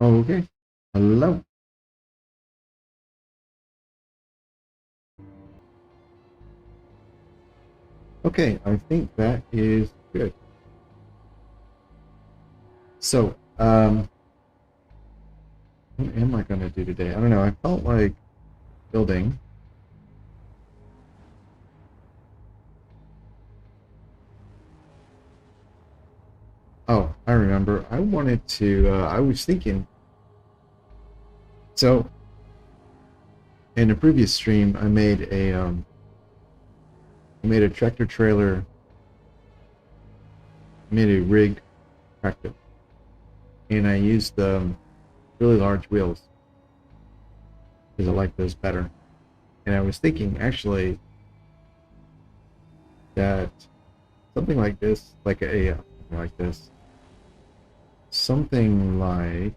Okay. Hello. Okay, I think that is good. So, what am I going to do today? I don't know. I felt like building. Oh, I remember. I wanted to, I was thinking, so in a previous stream, I made a tractor trailer, made a rig tractor, and I used really large wheels because I like those better. And I was thinking actually that something like this, something like this, something like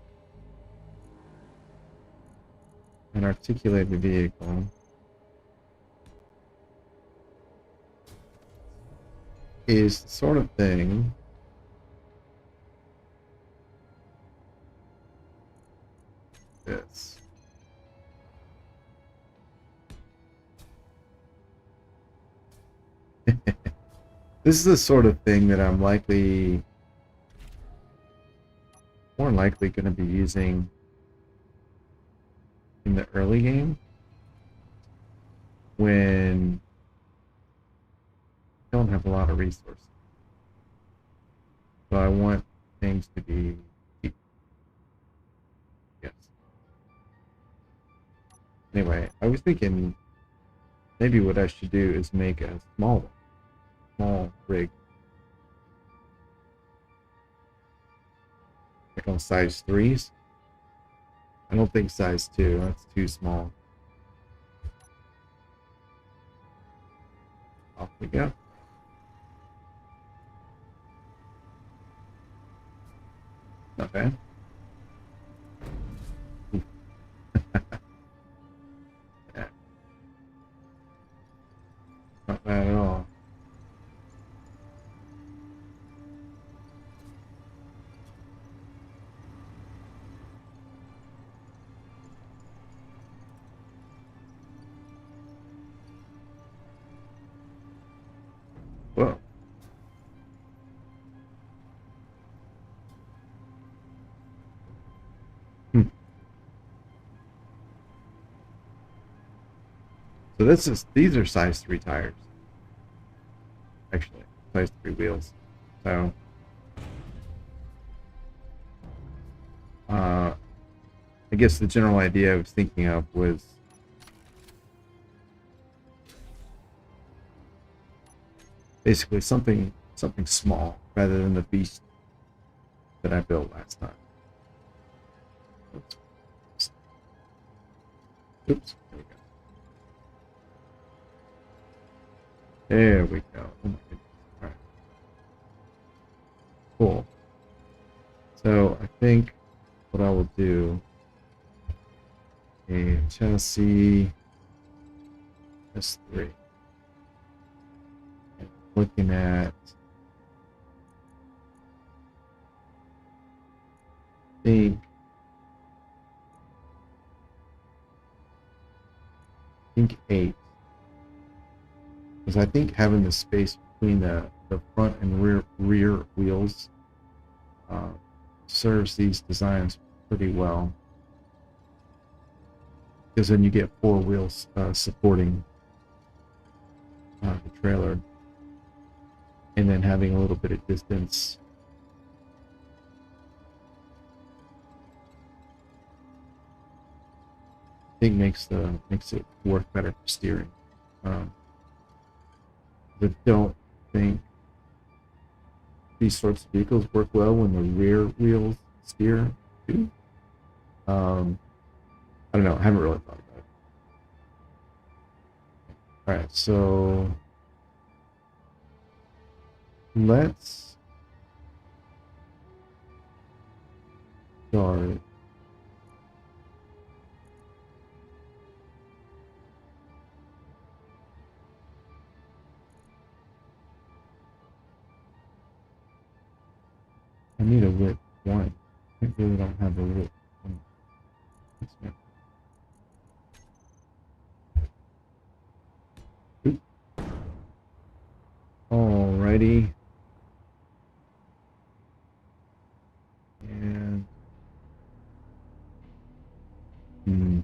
an articulated vehicle is the sort of thing this. This is the sort of thing that I'm more likely going to be using in the early game when I don't have a lot of resources. So I want things to be cheap. Yes. Anyway, I was thinking maybe what I should do is make a small rig, like on size threes. I don't think size two, that's too small. Off we go. Not bad. Yeah, not bad at all. Whoa. Hmm. So these are size three tires, actually. Size three wheels. So uh I guess the general idea I was thinking of was basically something small rather than the beast that I built last time. Oops. Oops. There we go. Oh my goodness. All right. Cool. So I think what I will do a chassis S3. And looking at think think eight. Because I think having the space between the front and rear wheels uh, serves these designs pretty well. Because then you get four wheels supporting the trailer, and then having a little bit of distance. I think makes it work better for steering. Um, I don't think these sorts of vehicles work well when the rear wheels steer too. Um, I don't know. I haven't really thought about it. All right, so let's start. I need a width one. I really don't have a width Alrighty. And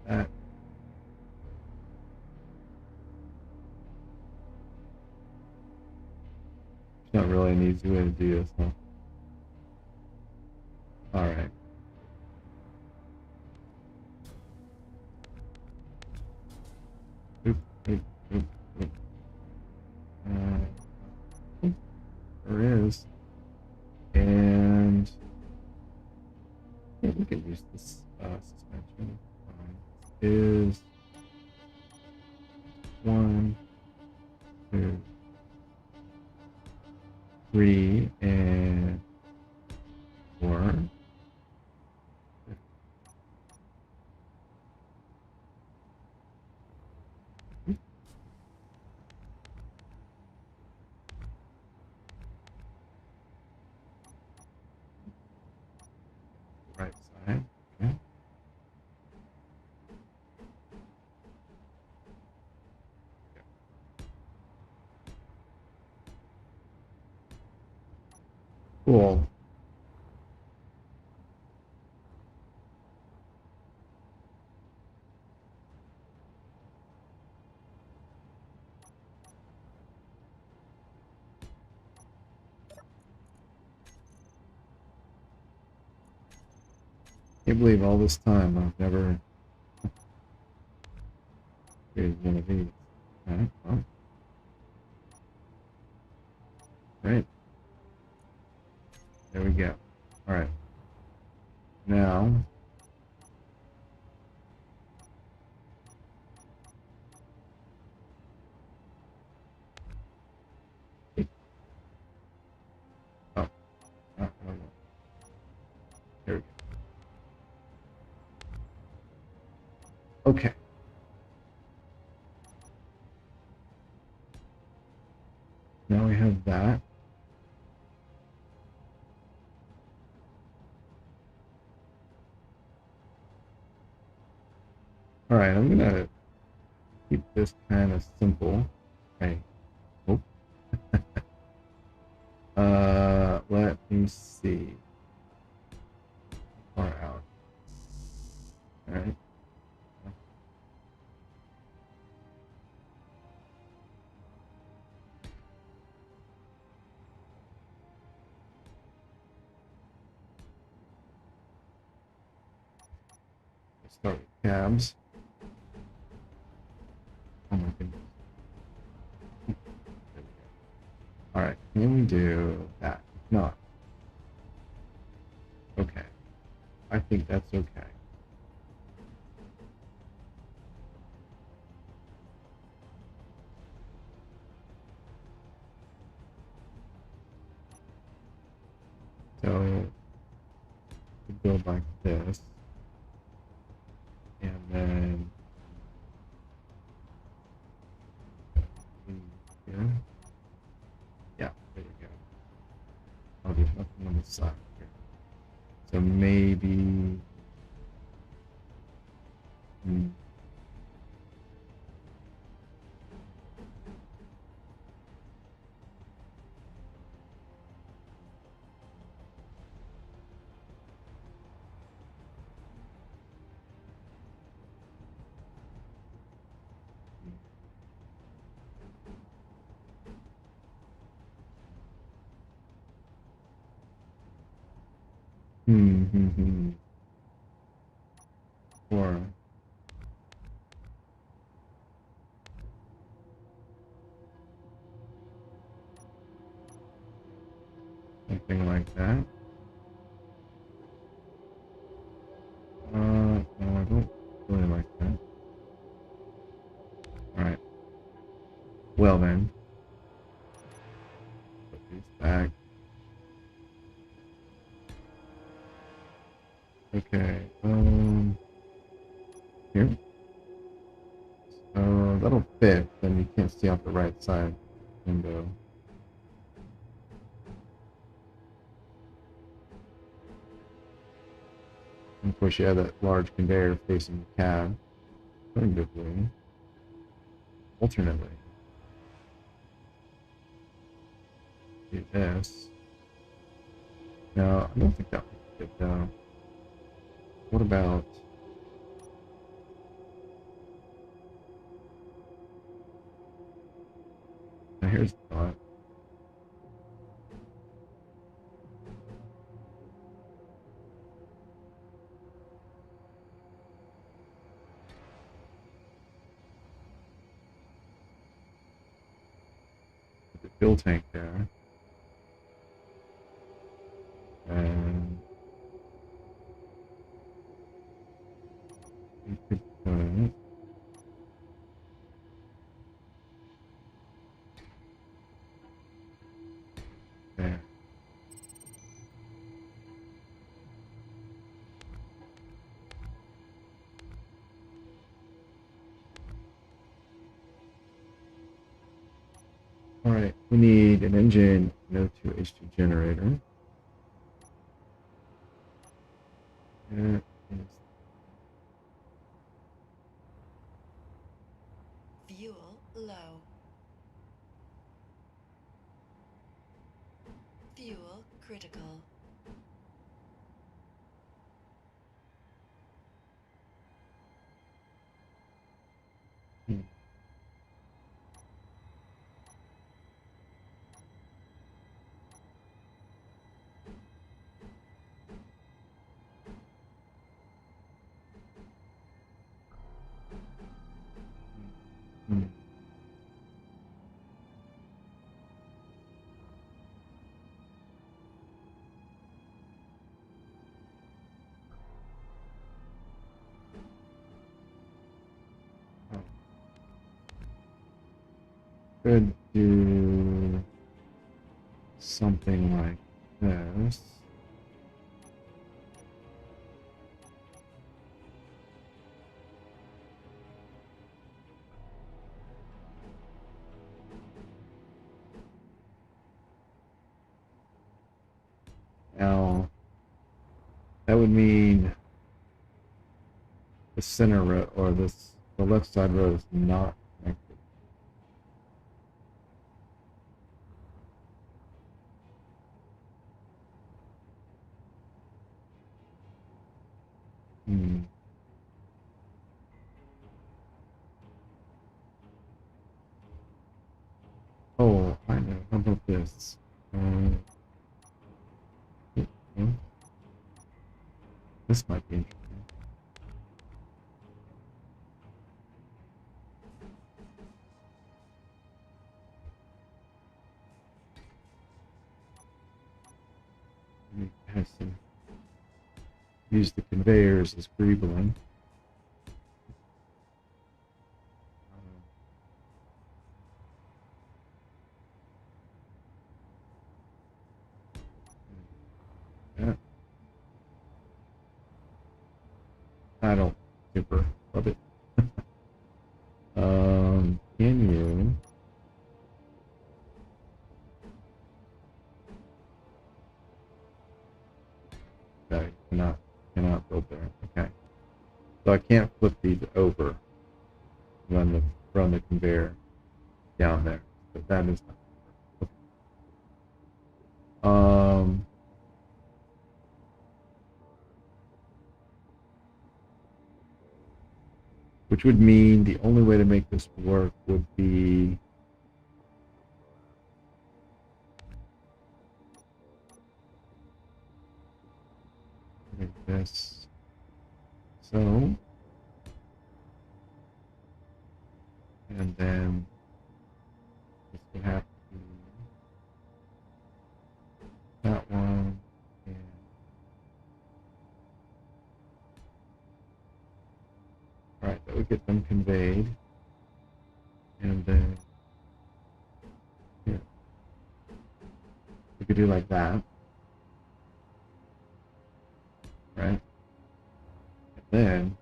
that there's not really an easy way to do this, huh? Alright. Oop, oop, oop, oop. There is. And yeah, we can use this suspension. Is 1, 2, 3, and 4. Right side. Okay. Cool. Can't believe all this time I've never created one of these. Alright, well. Great. There we go. Alright. Now oh, no. There we go. Okay. Now we have that. Alright, I'm gonna keep this kind of simple. Okay. Oh. Let me see. Far out. Alright. Let's start with cabs. Oh my goodness. Alright, can we do that? No. Okay. I think that's okay. So we go like this. And then here. Yeah, there you go. Oh, there's nothing on the side here. So maybe or something like that. No, I don't really like that. Alright. Well then. Put these back. Okay. Here. So that'll fit, then you can't see out the right side window. of course, you have that large conveyor facing the cab. Alternatively, do this. No, I don't think that would be good though. What about now here's the thought. The fuel tank there. And you could put there. All right, we need an engine, no 2H2 generator. That is Fuel low. Fuel critical. hmm, hmm. Oh, could do something like this. Now, that would mean the center row or the left side row is not connected. Hmm. Oh, I know. How about this? Hmm, this might be interesting. We have some use the conveyors as greebling. Yeah, I don't super love it. Can you? No, you cannot build there. Okay, so I can't flip these over, run the conveyor down there. So that is not. Okay. Which would mean the only way to make this work would be like this. So, and then this would have to be that one, and all right, that would get them conveyed, and then here we could do like that, right? And then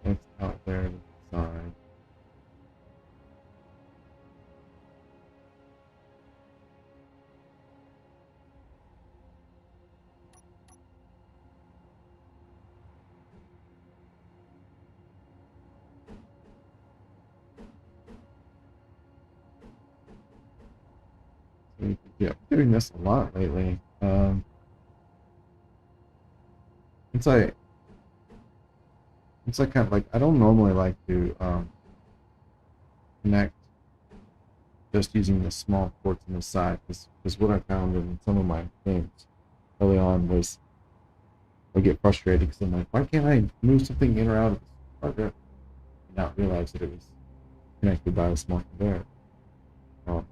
that's out there to the side. Yeah, I'm doing this a lot lately. It's like kind of like I don't normally like to connect just using the small ports on the side because what I found in some of my games early on was I get frustrated because I'm like, why can't I move something in or out of this target and not realize that it was connected by a small conveyor. Um,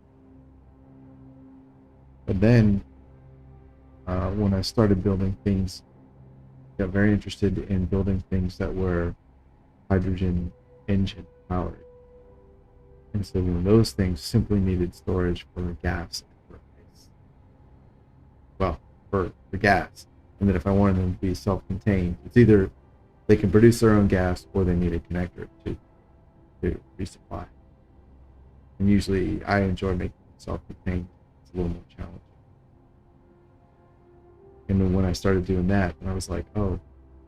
but then when I started building things, got very interested in building things that were hydrogen engine powered. And so when those things simply needed storage for gas and for ice. Well, for the gas. And then if I wanted them to be self-contained, it's either they can produce their own gas or they need a connector to resupply. And usually I enjoy making them self-contained. It's a little more challenging. And then when I started doing that, I was like, oh,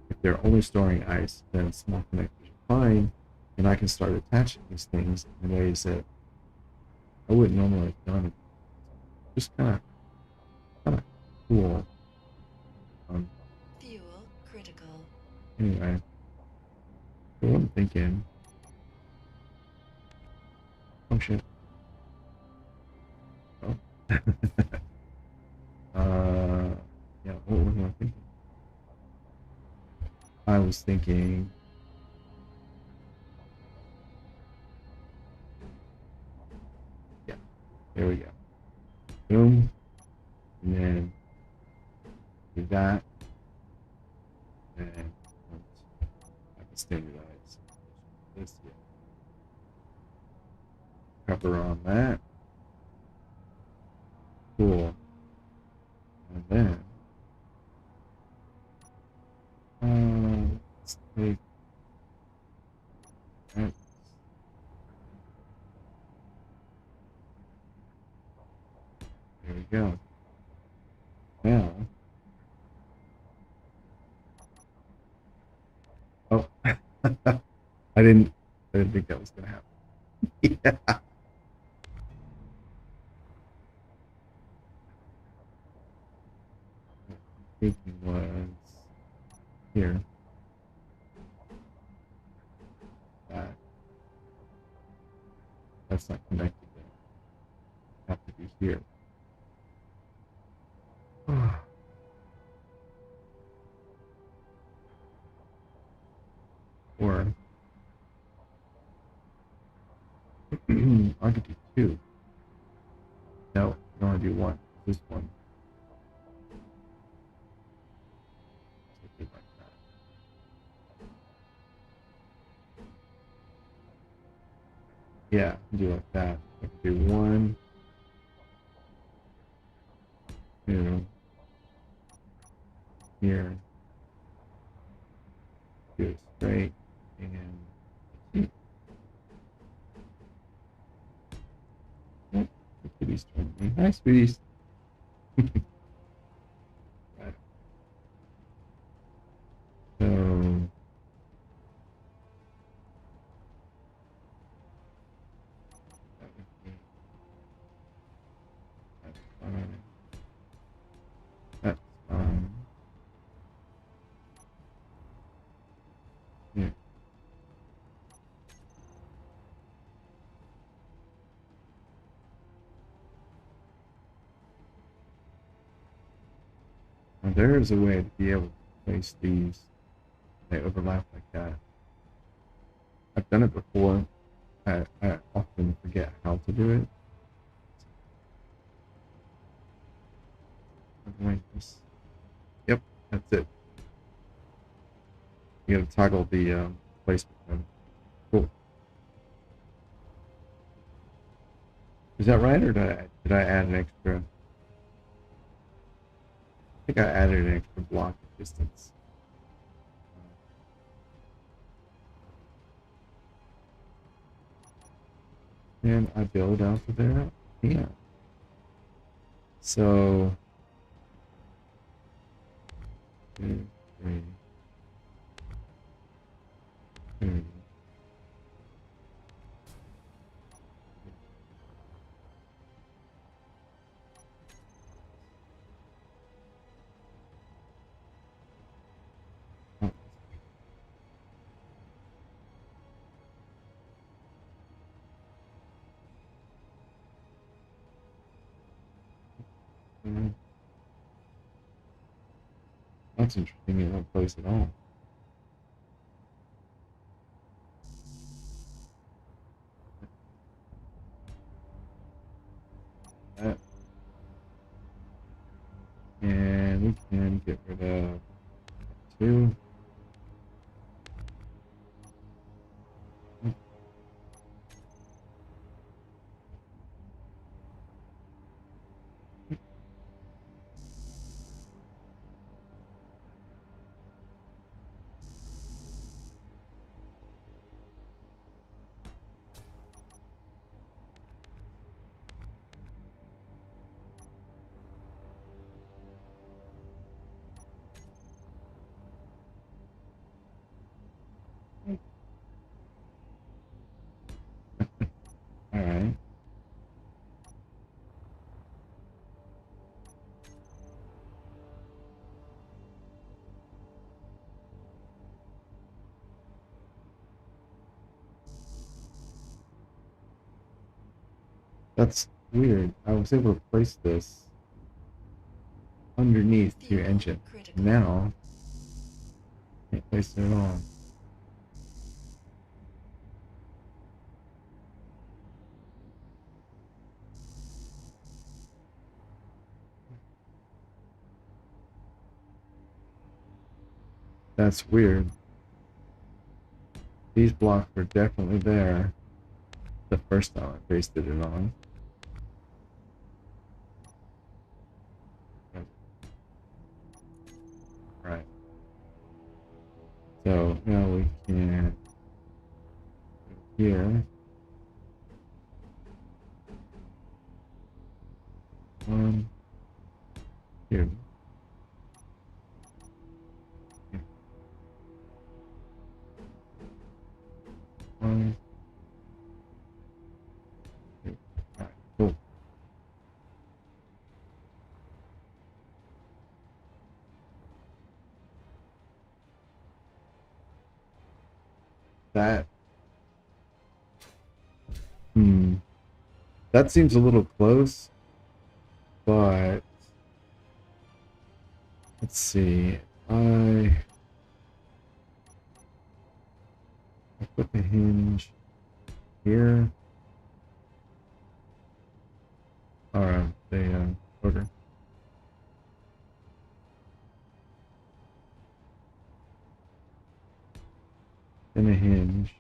if they're only storing ice, then small connectors are fine, and I can start attaching these things in ways that I wouldn't normally have done. Just kind of cool. Um, Fuel critical. anyway, so what I'm thinking. Oh shit. Oh. Yeah. What was I thinking? I was thinking. Yeah. There we go. Boom. And then do that. And I can standardize this. Yeah. Cover on that. Cool. And then let's take that. There we go. Now, oh, I didn't think that was gonna happen. Yeah. Thinking was here. That that's not connected there. Have to be here. Or I could do two. No, I don't want to do one. This one. So do like that. Yeah, do like that. I could do one, two, here, do it straight, and oh, the kitty's joining me. Hi, sweeties. Right. So that would be that's fine. That's fine. Yeah. Now there is a way to be able to place these. They overlap like that. I've done it before. I often forget how to do it. Like this. Yep, that's it. You gotta toggle the placement mode. Cool. Is that right, or did I add an extra? I think I added an extra block of distance. And I build out to there. Yeah. So 2, 3, 2. That's interesting. You don't place at all. That. And we can get rid of 2. All right. That's weird. I was able to place this underneath your Fuel engine. critical. Now, can't place it at all. That's weird. These blocks were definitely there the first time I pasted it on. Right. So now we can go here. 1, 2. 1, 2. All right, cool. That. That seems a little close, but let's see. I put the hinge here. Or the order. Then a hinge.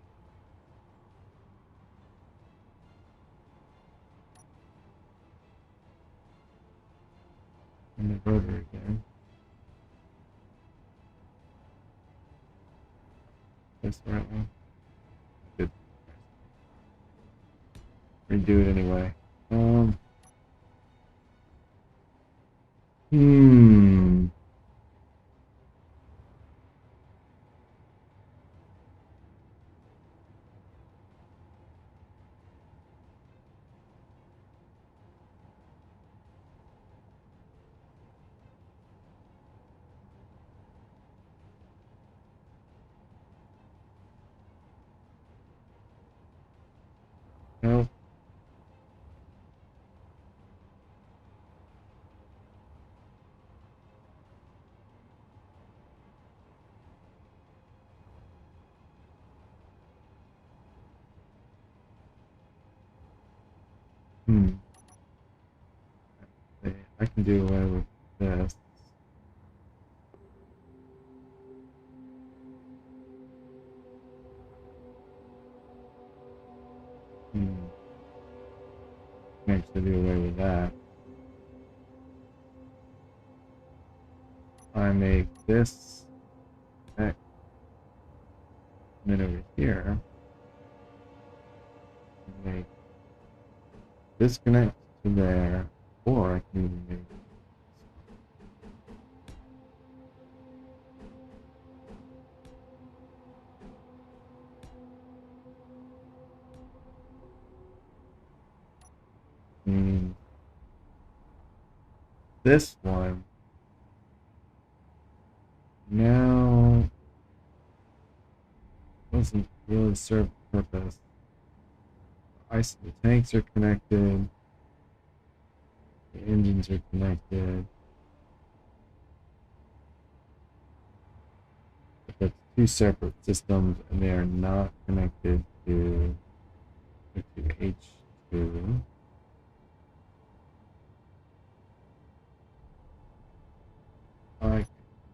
And the rotor again. That's the right one. Good. Redo it anyway. Hmm. No. Hmm. I can do away with this. Hmm. Can actually do away with that. I make this X. And then over here, I make this connect to there, or I can even make this one now doesn't really serve the purpose. The tanks are connected. The engines are connected. But that's two separate systems and they are not connected to H2. I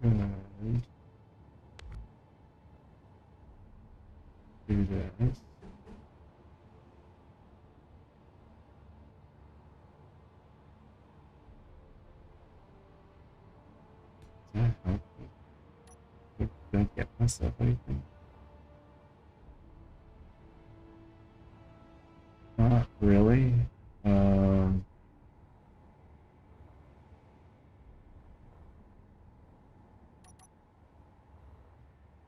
could do that. Does that help me? Did I get myself anything? Not really. Um,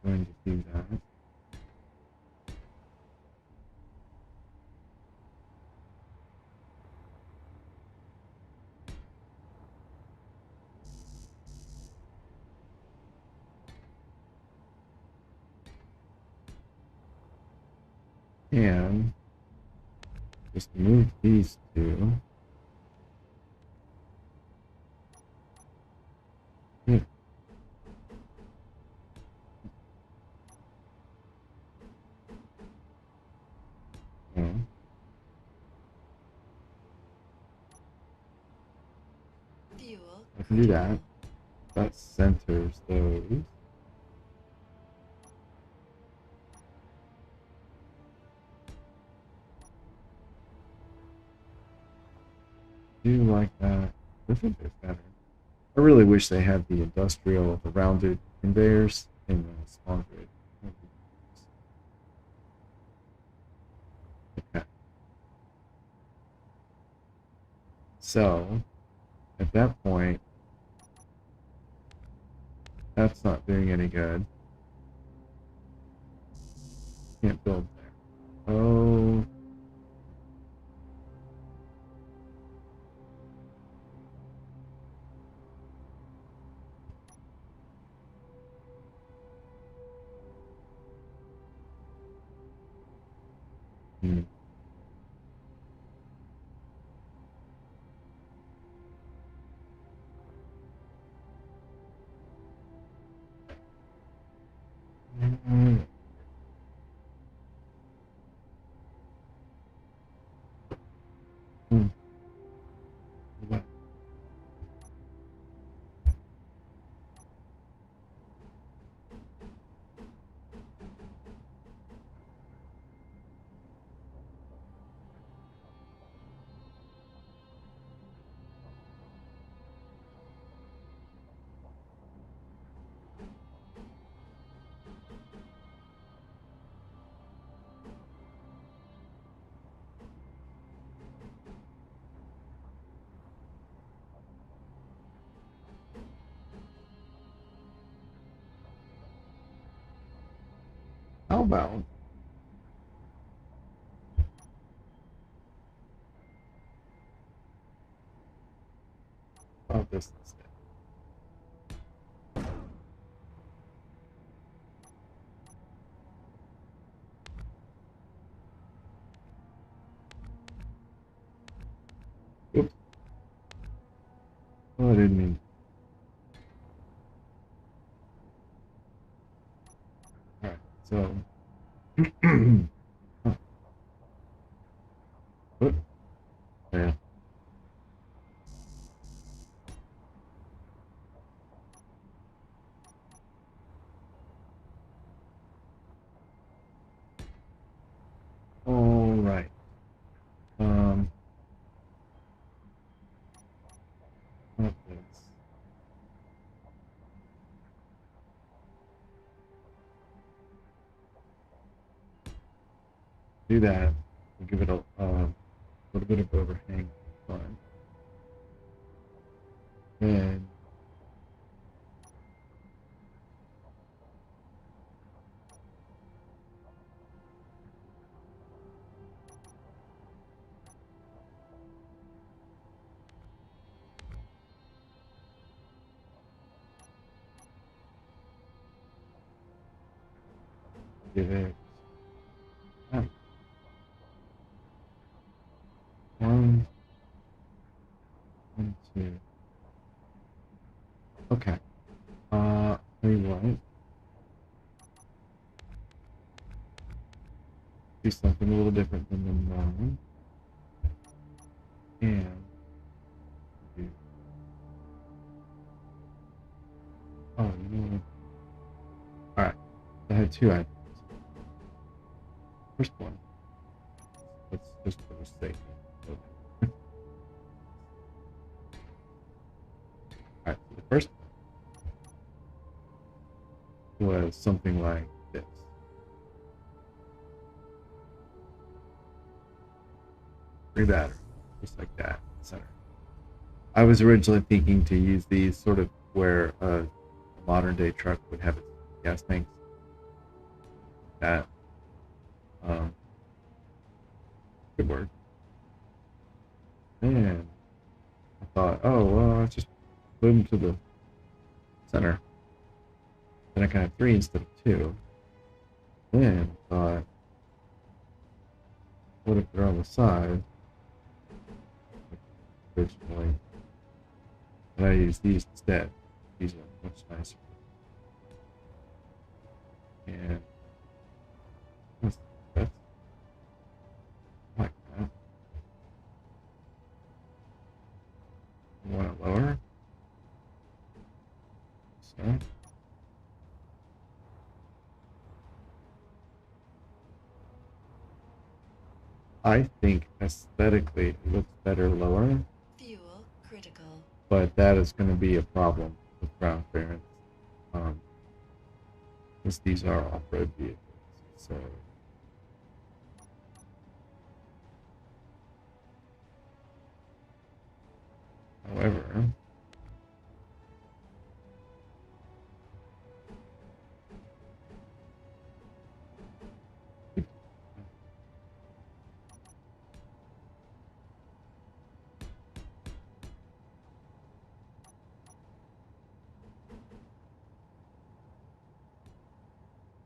going to do that. And just move these two. Here. Yeah, Fuel I can do that. critical. That centers those. Do like that. I think they're better. I really wish they had the industrial, the rounded conveyors in the small grid. Okay. So, at that point, that's not doing any good. Can't build there. Oh. Hmm. Mm. Mm. What? How about this instead? Oops. Oh, I didn't mean. All right. So. Huh. Oop. Yeah. All right. Um. What this? Do that. We'll give it a little bit of overhang. Fine. Then give it ah, one, something a little different than the norm. And do, oh, you know what? All right, I had two ideas. First one, let's just for the sake of it. All right, so the first one was something like this. Three batteries, just like that, center. I was originally thinking to use these sort of where a modern day truck would have its gas tanks. That could work. And I thought, oh well, I'll just move them to the center. Then I can have three instead of two. Then I thought, what if they're on the side? Originally, and I use these instead. These are much nicer. And that's like that. You want it lower? So. I think aesthetically it looks better lower, Fuel critical. but that is going to be a problem with ground clearance. Because these are off-road vehicles. So however,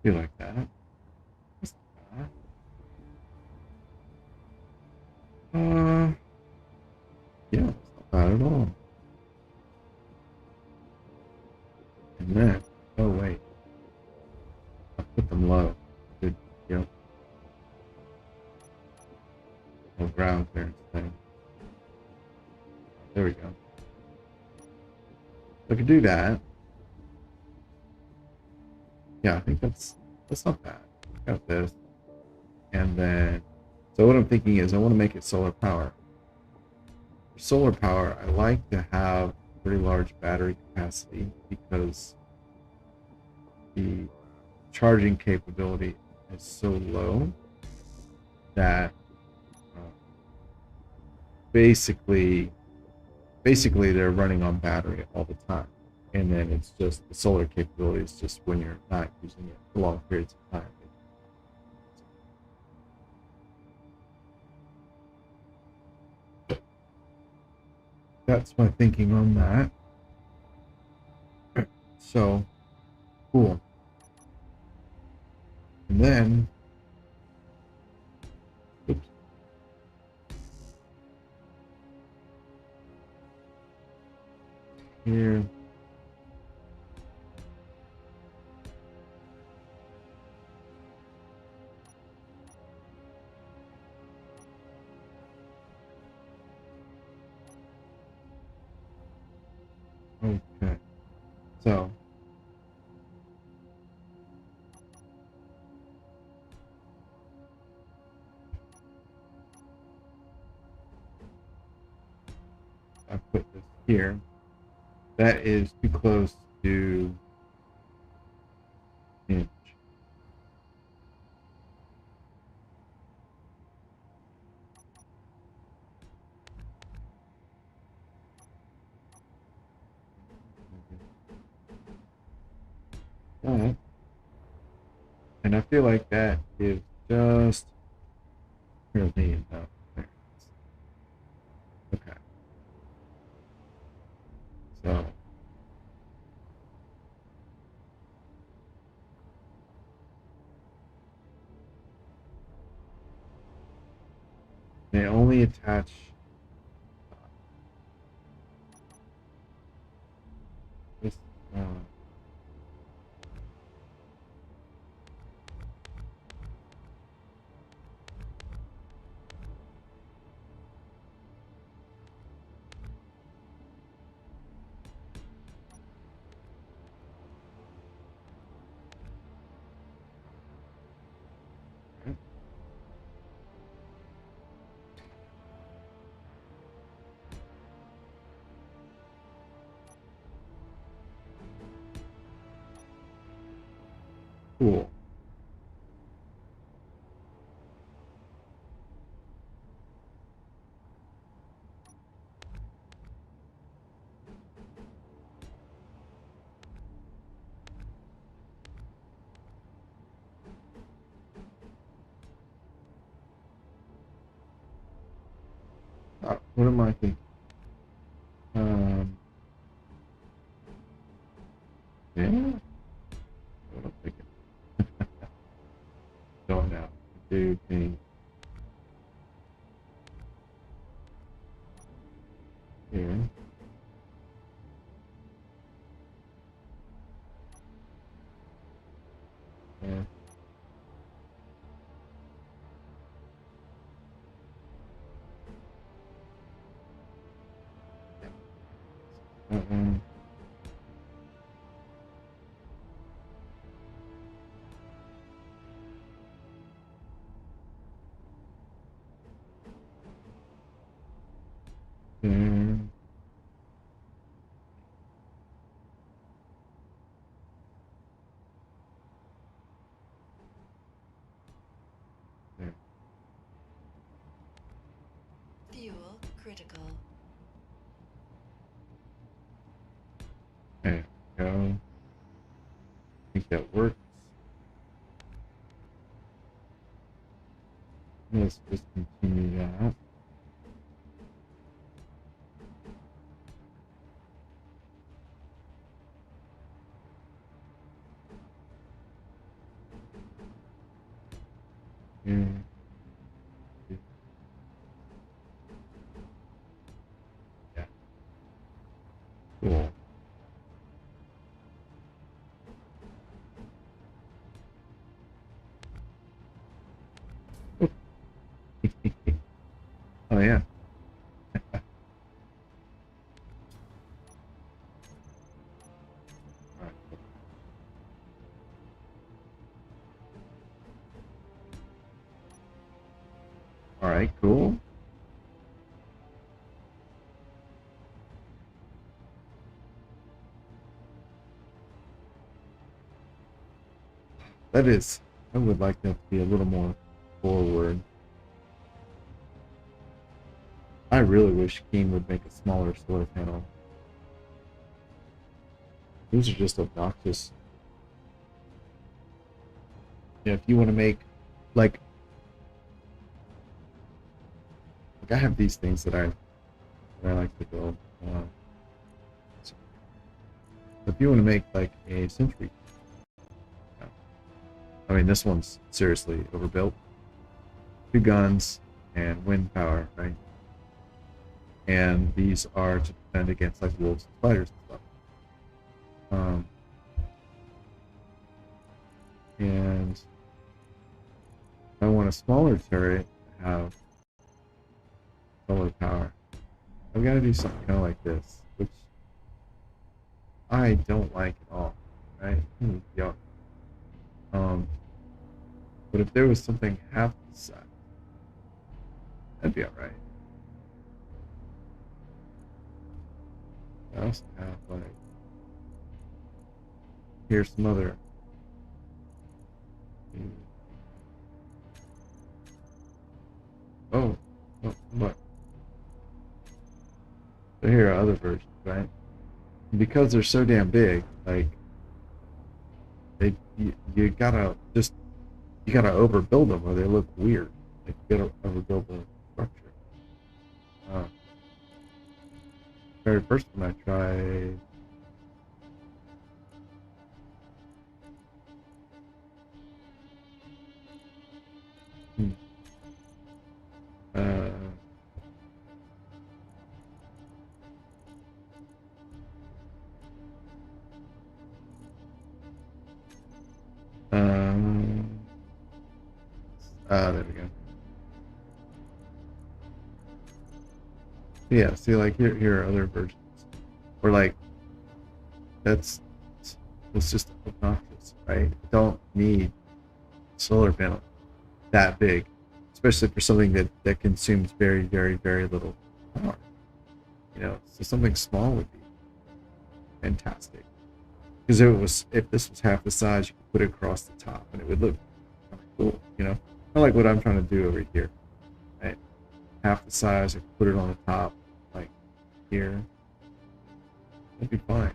be like that. That's not bad. Yeah, it's not bad at all. And then, oh wait, I put them low. Good, yep. No ground clearance thing. There we go. I could do that. Yeah, I think that's not bad. Got this. And then, so what I'm thinking is I want to make it solar power. For solar power, I like to have pretty large battery capacity because the charging capability is so low that basically they're running on battery all the time. And then it's just the solar capability is just when you're not using it for long periods of time. That's my thinking on that. So cool. And then, oops. Here. Okay. So I put this here. That is too close to inch. That. And I feel like that is just really enough. Okay. So they only attach this Cool. What am I thinking? Yeah. What am I thinking? Don't know. Do think here. Yeah. Uh-uh. There. There. Fuel critical. There we go. I think that works. Let's just continue that. Yeah. Yeah. Cool. Oh yeah. All right. All right. Cool. That is. I would like that to be a little more forward. I really wish Keen would make a smaller solar panel. These are just obnoxious. Yeah, if you want to make like I have these things that I like to build. So if you want to make like a Sentry, I mean this one's seriously overbuilt. 2 guns and wind power, right? And these are to defend against like wolves and spiders and stuff. And I want a smaller turret to have solar power. I've got to do something kind of like this, which I don't like at all, right? Yuck. But if there was something half the size, that'd be alright. I also have like here's some other oh what? So here are other versions, right? Because they're so damn big, like you gotta overbuild them or they look weird. Like you gotta overbuild the structure. Very first one I tried. Uh, there we go. Yeah, see, like here are other versions, or like it's just obnoxious, right? You don't need solar panel that big, especially for something that consumes very, very, very little power. So something small would be fantastic. Because if this was half the size, you could put it across the top, and it would look kind of cool, you know. I like what I'm trying to do over here. Right? Half the size, I could put it on the top, like here. It'd be fine.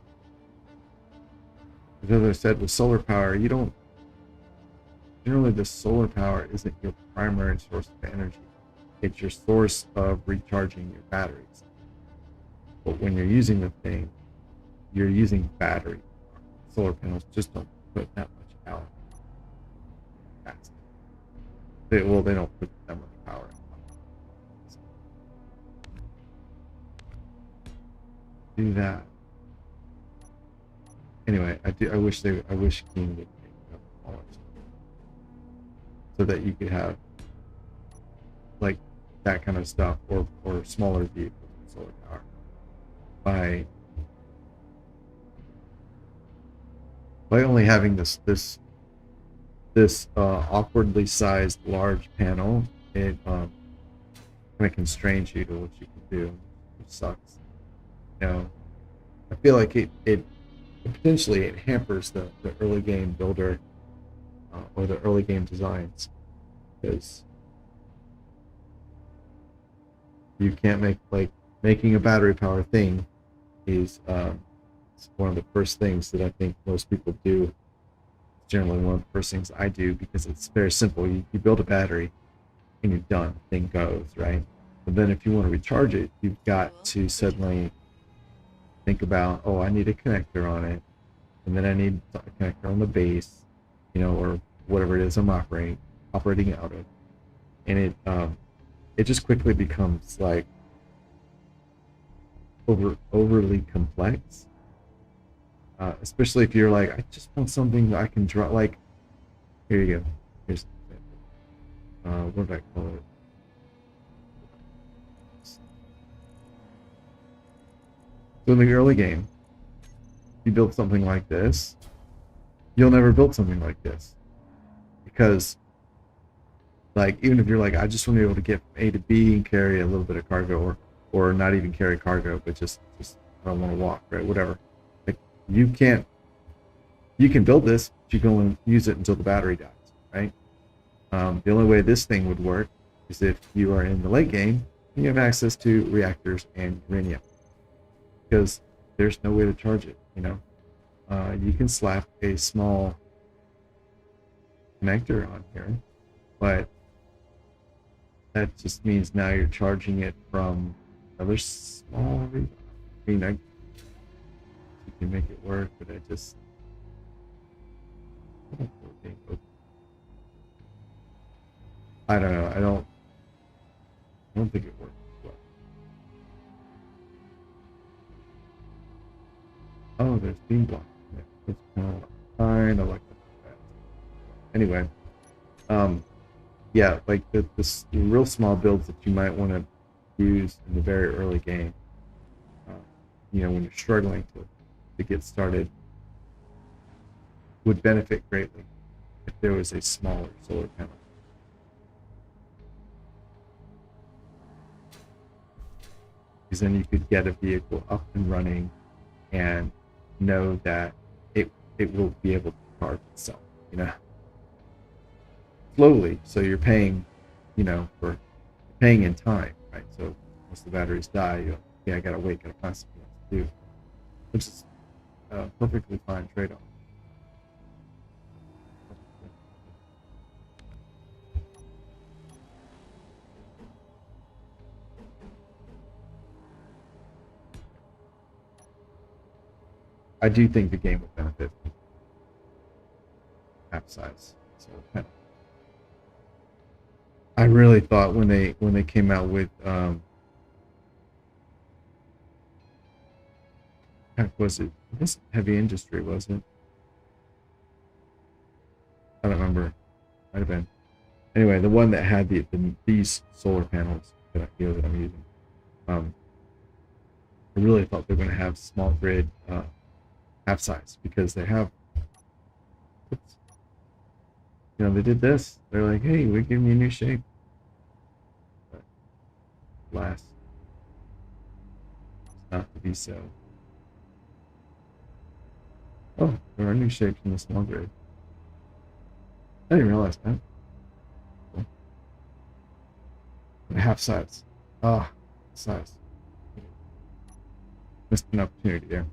As I said, with solar power, you don't generally the solar power isn't your primary source of energy. It's your source of recharging your batteries. But when you're using the thing, you're using battery. Solar panels just don't put that much out fast. They don't put that much power out. Do that. Anyway, I wish King would make up smaller so that you could have like that kind of stuff or smaller vehicles with solar power by only having this awkwardly sized large panel. It kind of constrains you to what you can do, which sucks. You know, I feel like it potentially it hampers the early game builder or the early game designs, because you can't making a battery power thing is one of the first things that I think most people do. It's generally one of the first things I do because it's very simple. You build a battery and you're done. Thing goes, right? But then if you want to recharge it, you've got to suddenly think about, oh, I need a connector on it, and then I need a connector on the base, you know, or whatever it is I'm operating out of, and it just quickly becomes like overly complex, especially if you're like, I just want something that I can draw. Like, here you go. Here's what did I call it? So in the early game, you build something like this, you'll never build something like this, because like even if you're like, I just want to be able to get from A to B and carry a little bit of cargo, or not even carry cargo, but just I don't want to walk, right? Whatever. Like you can build this, but you can only use it until the battery dies, right? The only way this thing would work is if you are in the late game and you have access to reactors and uranium, because there's no way to charge it. You know, you can slap a small connector on here, but that just means now you're charging it from another small. I mean, you can make it work, but I don't know. I don't think it works well. Oh, there's beam block. Yeah, it's kind of like that. Anyway, yeah, like the real small builds that you might want to use in the very early game, you know, when you're struggling to get started, would benefit greatly if there was a smaller solar panel. Because then you could get a vehicle up and running and know that it will be able to charge itself, you know, slowly. So you're paying, you know, for paying in time, right? So once the batteries die, you go, yeah, I gotta wait, gotta find something else to do, which is a perfectly fine trade-off. I do think the game would benefit from app size. So I really thought when they came out with heck was it? This Heavy Industry, wasn't it? I don't remember. Might have been. Anyway, the one that had these solar panels that I'm using. I really thought they were going to have small grid half size, because they have. Oops, you know, they did this. They're like, hey, we're giving you a new shape. But alas, it's not to be so. Oh, There are new shapes in the small grid. I didn't realize that. Cool. Half size. Ah, size. Missed an opportunity there.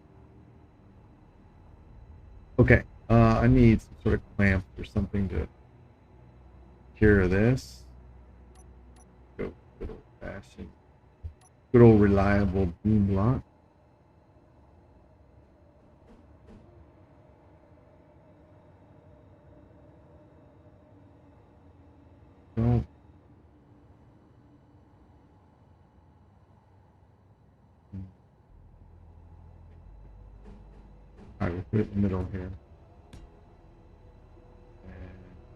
Okay, I need some sort of clamp or something to cure this. Go good old fashioned, good old reliable boom block. Don't. Alright, we'll put it in the middle here.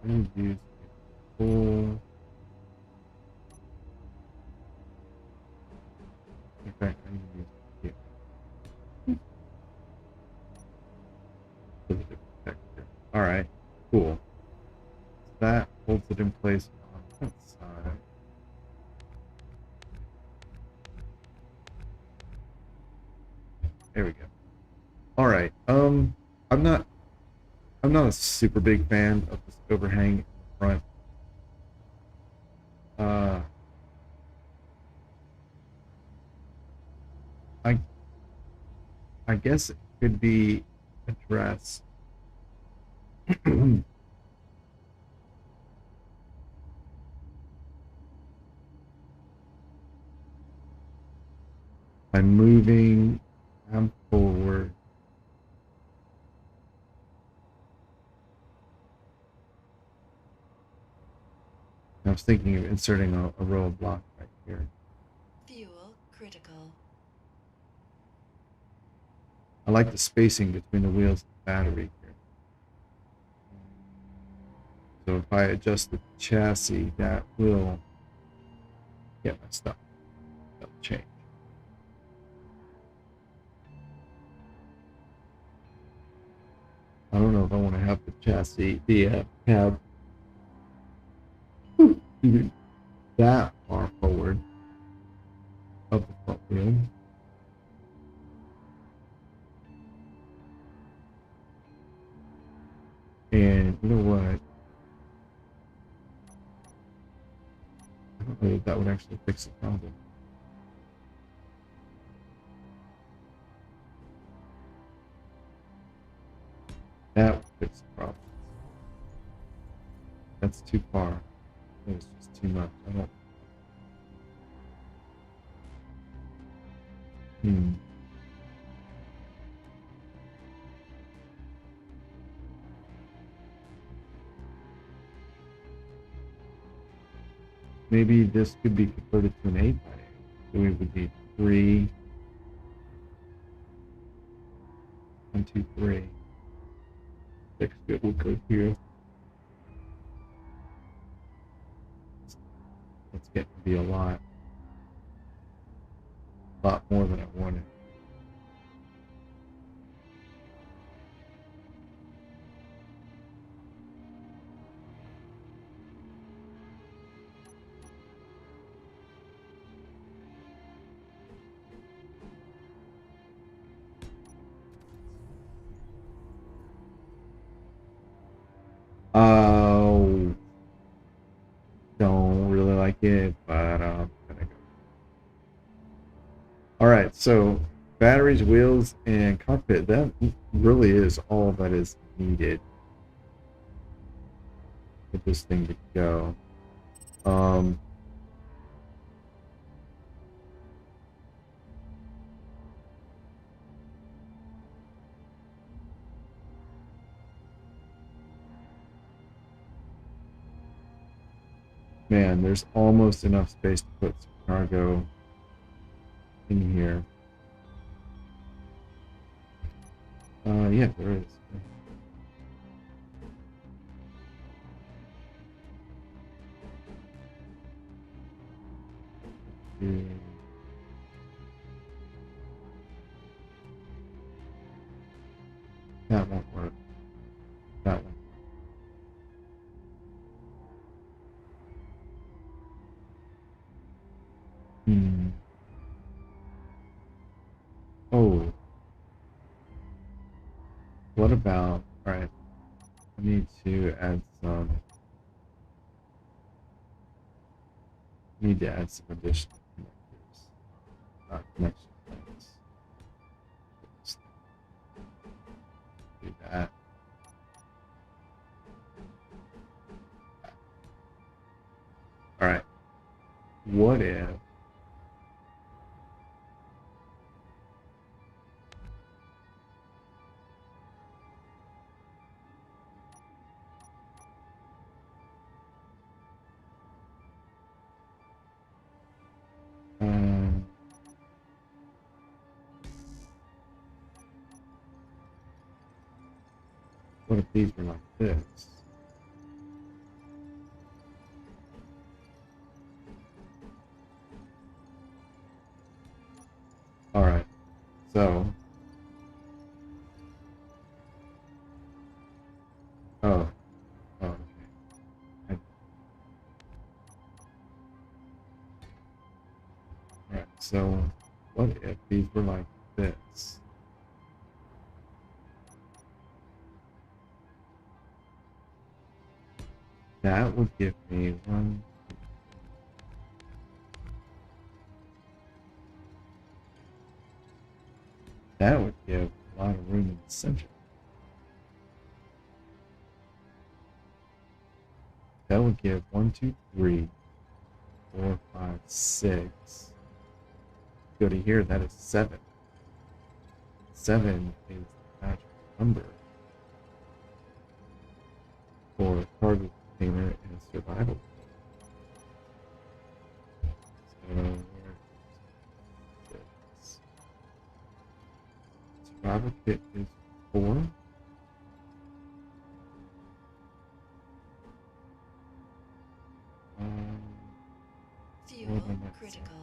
And we use a full. In fact, I need to use it here. Put it in texture. Alright, cool. So that holds it in place on that side. There we go. All right. I'm not a super big fan of this overhang in the front. I I guess it could be addressed. By moving them forward. I was thinking of inserting a row of blocks right here. Fuel critical. I like the spacing between the wheels and the battery here. So if I adjust the chassis, that will get my stuff. That'll change. I don't know if I want to have the chassis, the cab that far forward of the front wheel. And you know what? I don't know if that would actually fix the problem. That would fix the problem. That's too far. It's just too much. I don't. Maybe this could be converted to an 8x8. So we would need 3. 1, 2, 3. 6 bit will go here. That's getting to be a lot more than I wanted. Oh, don't really like it, but I'm gonna go. All right, so batteries, wheels, and cockpit. That really is all that is needed for this thing to go. Man, there's almost enough space to put some cargo in here. Yeah, there is. That won't work. That one. Oh. What what about, all right, I need to add some, need to add some additional connectors, connection points. Do that. All right. What if um, what if these were like this? All right. So, oh, oh, okay. I, all right. So, what if these were like this? That would give me one. That would give a lot of room in the center. That would give 1, 2, 3, 4, 5, 6. Go to here, that is 7. 7 is the magic number for a cargo container and a survival. So, survival kit is 4. Fuel what am I critical.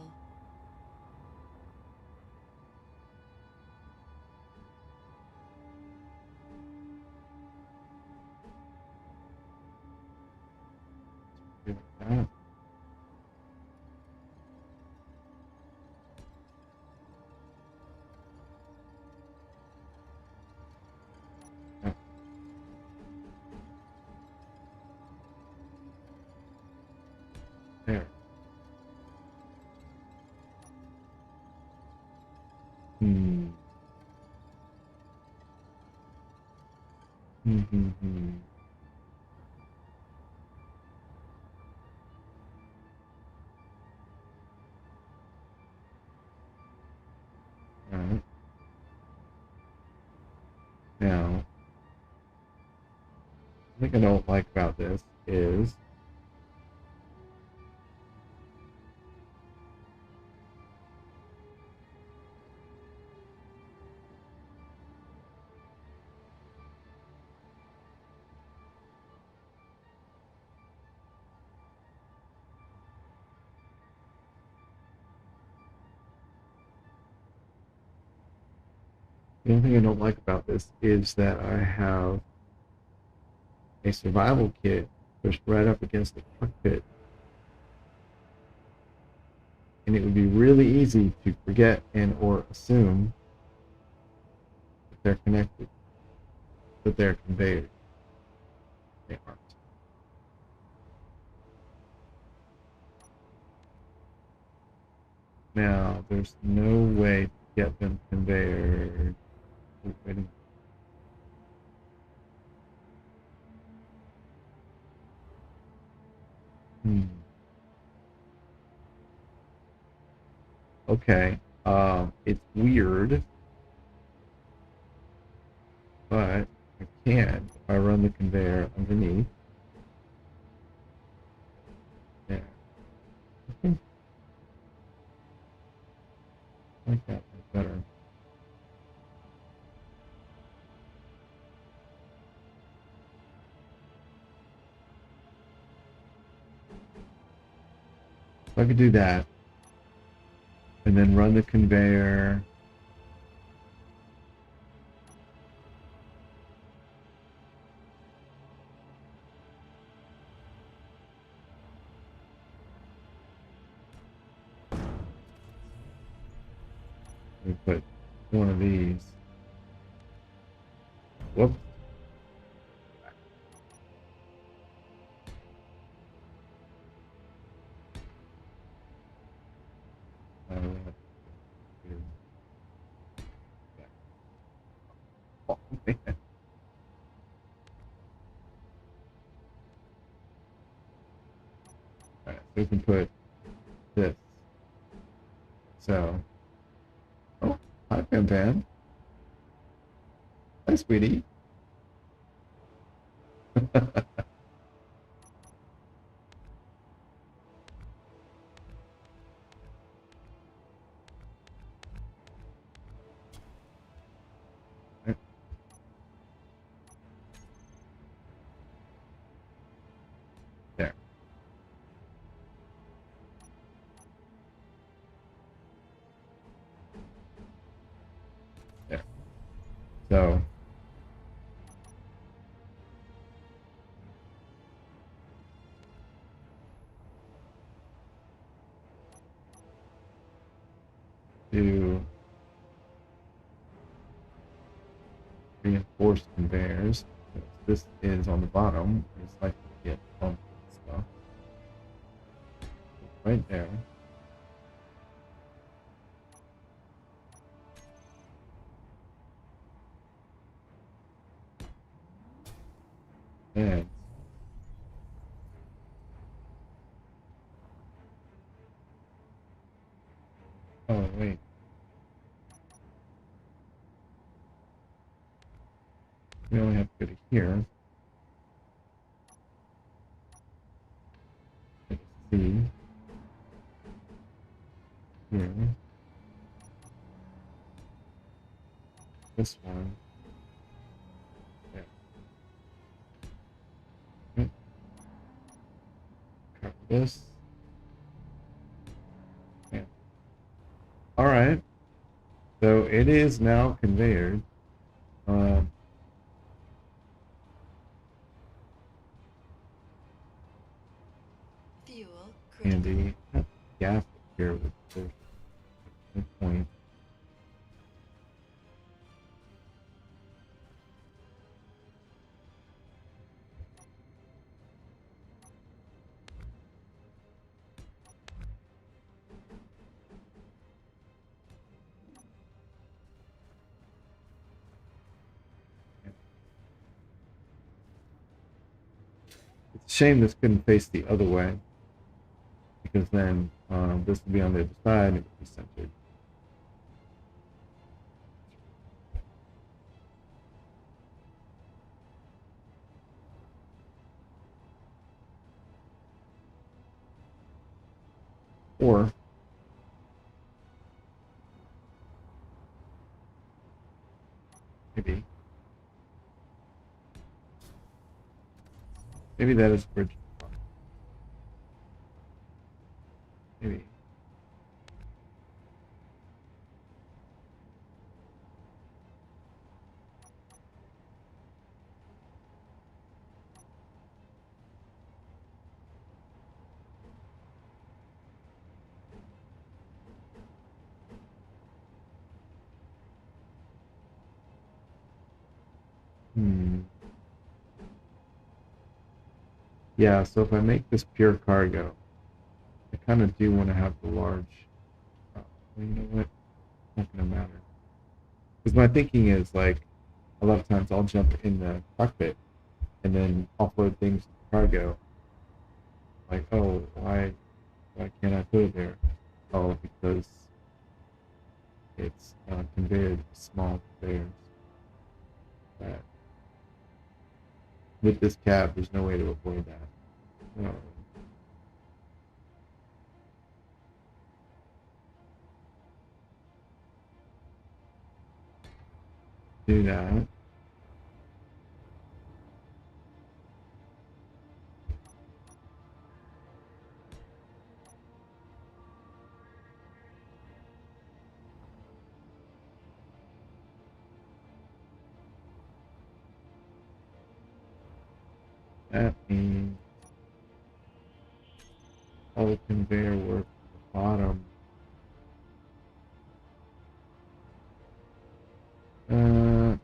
saying? Like that. Yeah. There. Hmm. Hmm. Hmm. Hmm. Alright. Now, the thing I don't like about this is the only thing I don't like about this is that I have a survival kit pushed right up against the cockpit, and it would be really easy to forget and or assume that they're connected, that they're conveyed. They aren't. Now, there's no way to get them conveyed. Wait a minute. Hmm. Okay. It's weird, but I can if I run the conveyor underneath. Yeah. I think like that is better. So I could do that, and then run the conveyor. We put one of these. Whoops. Uh, oh, man. Alright, so we can put this. So, oh, hi, Pam Pam. Hi, sweetie. There, there. So, to reinforce conveyors, this is on the bottom, it's like to get bumped and stuff. Right there. And oh wait. We only have to go to here. Let's see. Here. This one. There. Okay. Cover this. Yeah. Alright. So it is now conveyored. Fuel And critical. the gap here with the point. It's a shame this couldn't face the other way, because then this would be on the other side and it would be centered. Or maybe that is bridge. Maybe. Hmm. Yeah, so if I make this pure cargo, I kind of do want to have the large. Well, you know what? It's not going to matter. Because my thinking is like, a lot of times I'll jump in the cockpit and then offload things to cargo. Like, oh, why can't I put it there? Oh, because it's conveyed small conveyors. That with this cab, there's no way to avoid that. No. Do that. That means all the conveyor work at the bottom. Uh,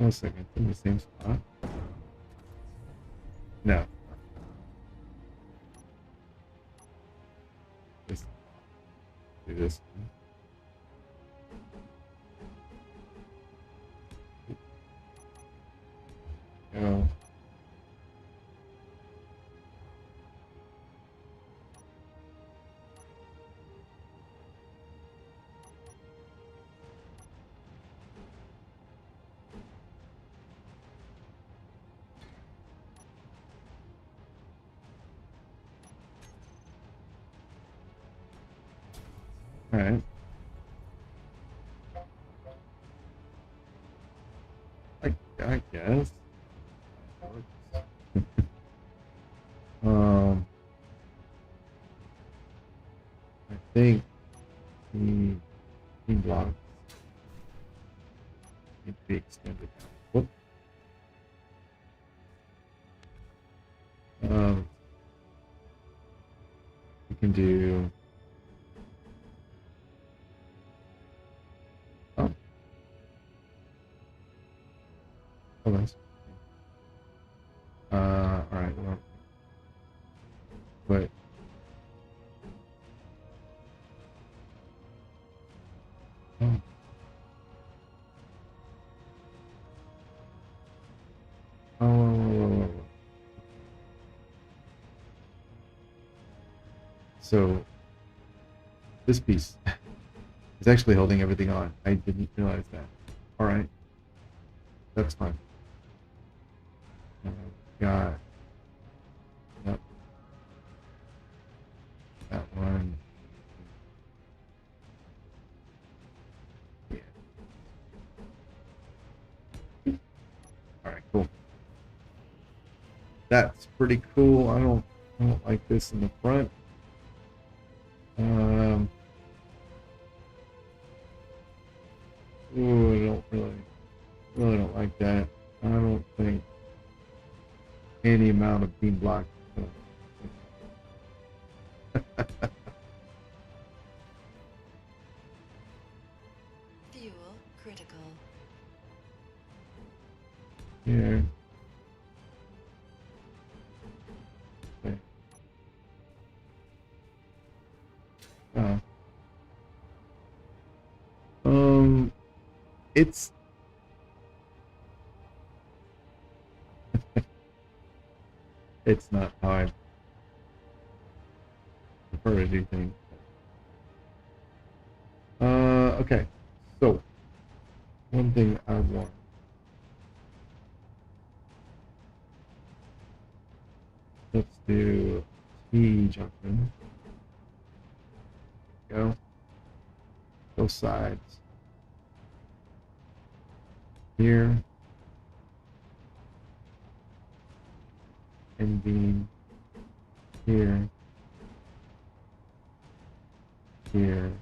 One second, in the same spot. No. Just do this. Go. All right. I guess. I think the blocks need to be extended. Whoop. We can do. Oh. Oh, nice. All right. Well, but oh. Oh. So this piece is actually holding everything on. I didn't realize that. All right. That's fine. Got yep, that one. Yeah. All right, cool. That's pretty cool. I don't like this in the front. Ooh, I don't really don't like that. I don't think any amount of beam block. Fuel critical. Yeah. Okay. Uh, it's it's not how I prefer to do things. Okay. So one thing I want. Let's do T junction. Go. Both sides. Here. And beam. Here. Here.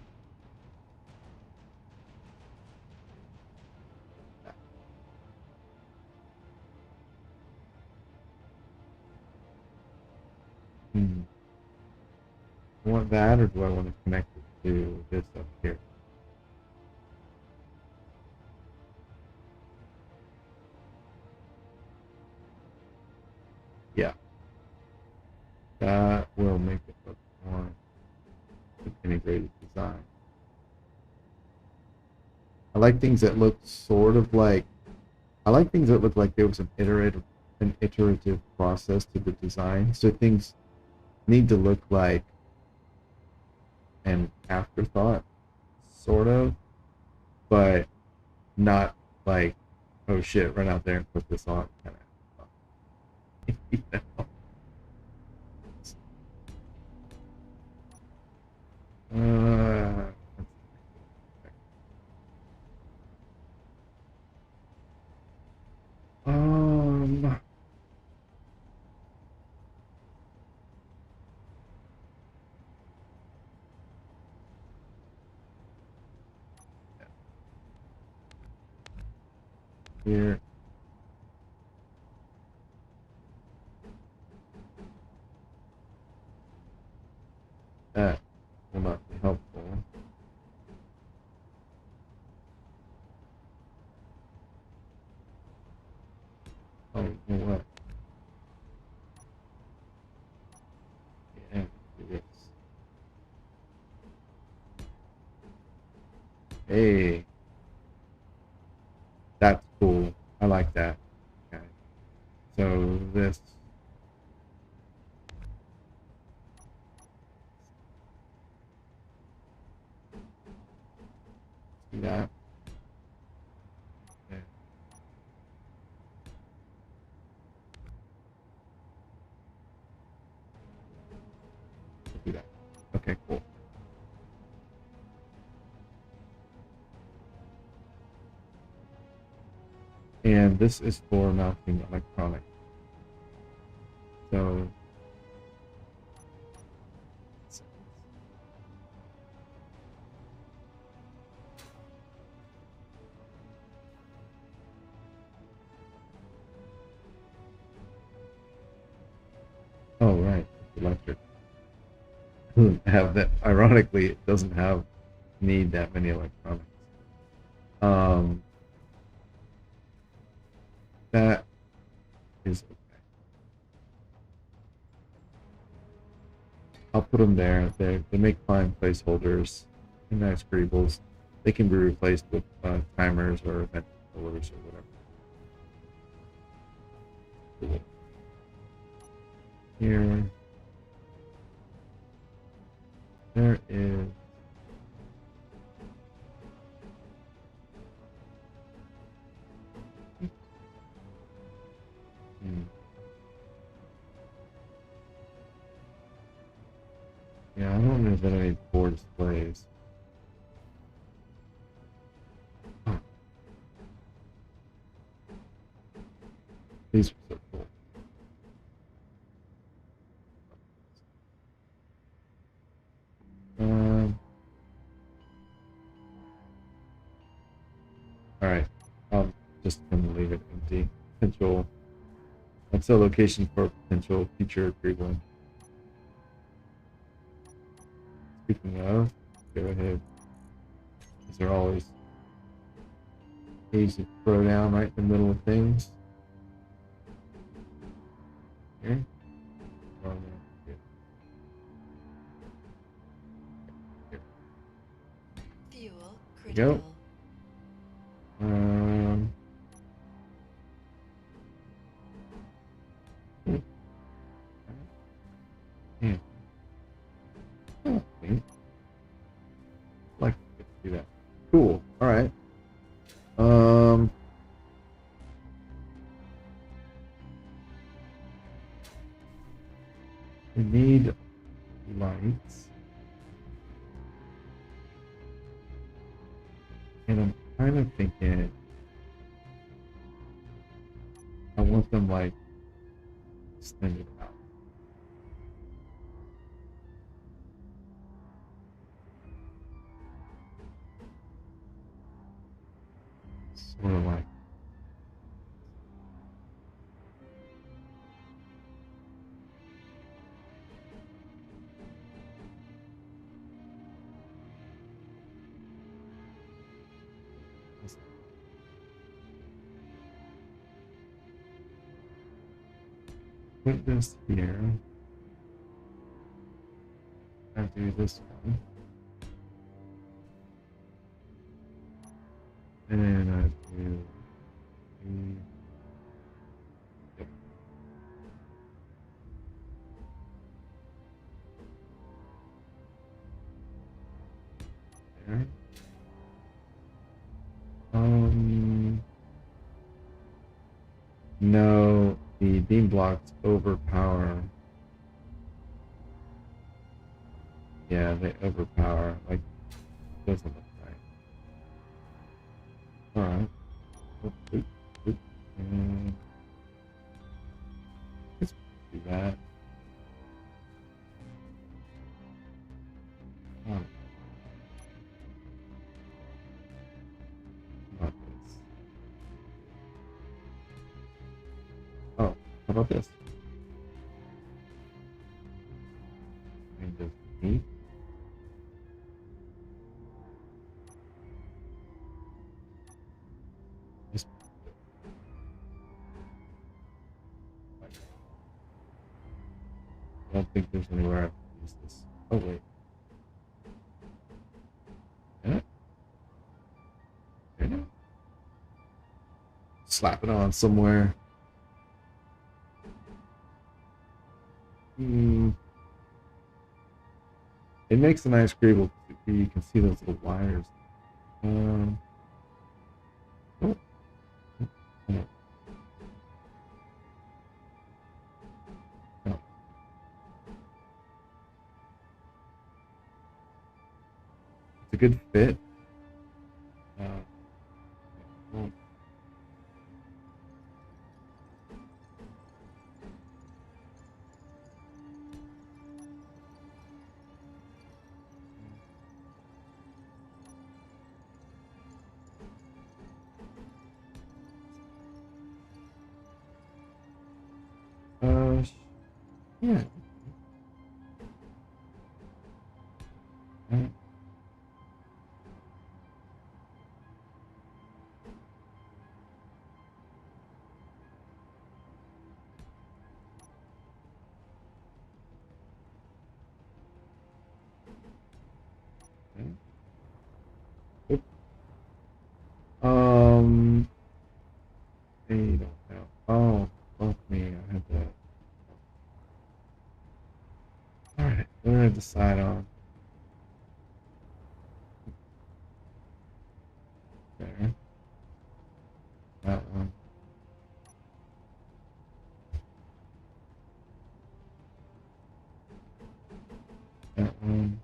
I want that, or do I want to connect it to this up here? Yeah. That will make it look more integrated design. I like things that look sort of like, I like things that look like there was an iterative process to the design. So things need to look like an afterthought, sort of, but not like, oh shit, run out there and put this on kind of. You know? Uh, um, here. That will not be helpful. you know what? Yeah, do this. Hey, that's cool. I like that. Okay. So this. Do that. Yeah. Do that. Okay, cool. And this is for mounting electronic. So oh right, it's electric. Doesn't have that. Ironically, it doesn't have need that many electronics. Um, that is okay. I'll put them there. They make fine placeholders and nice greebles. They can be replaced with timers or event controllers or whatever. Cool. Here, there is. Hmm. Yeah, I don't know if there are any four displays. Oh, these are so cool. Um, all right. I'm just gonna leave it empty. Potential. That's a location for potential future greebling. Speaking of, go ahead. These are always easy to throw down right in the middle of things. Here. Oh, no. Here. Here. Fuel There you go. critical. Um, hmm. Yeah. Oh, neat. Like to do that. Cool. All right. Um, we need lights, and I'm kind of thinking I want them like extended out. Sort of like this. Put this here. I do this one. And I do the- yep, there. No, the beam blocks overpower. Yeah, they overpower. Like, doesn't look right. Alright. Oop, oop, oop. And let's do that. Oh, not this. Oh, how about this? Kind of neat. This- don't think there's anywhere I can use this. Oh wait. Yeah. Yeah. Slap it on somewhere. It makes a nice grable. You can see those little wires. Um, oh, oh, oh, oh. It's a good fit. Oh, yeah. Uh, oop. I don't know. Oh, fuck me. I had to. All right, what did I decide on? There, that one. That one.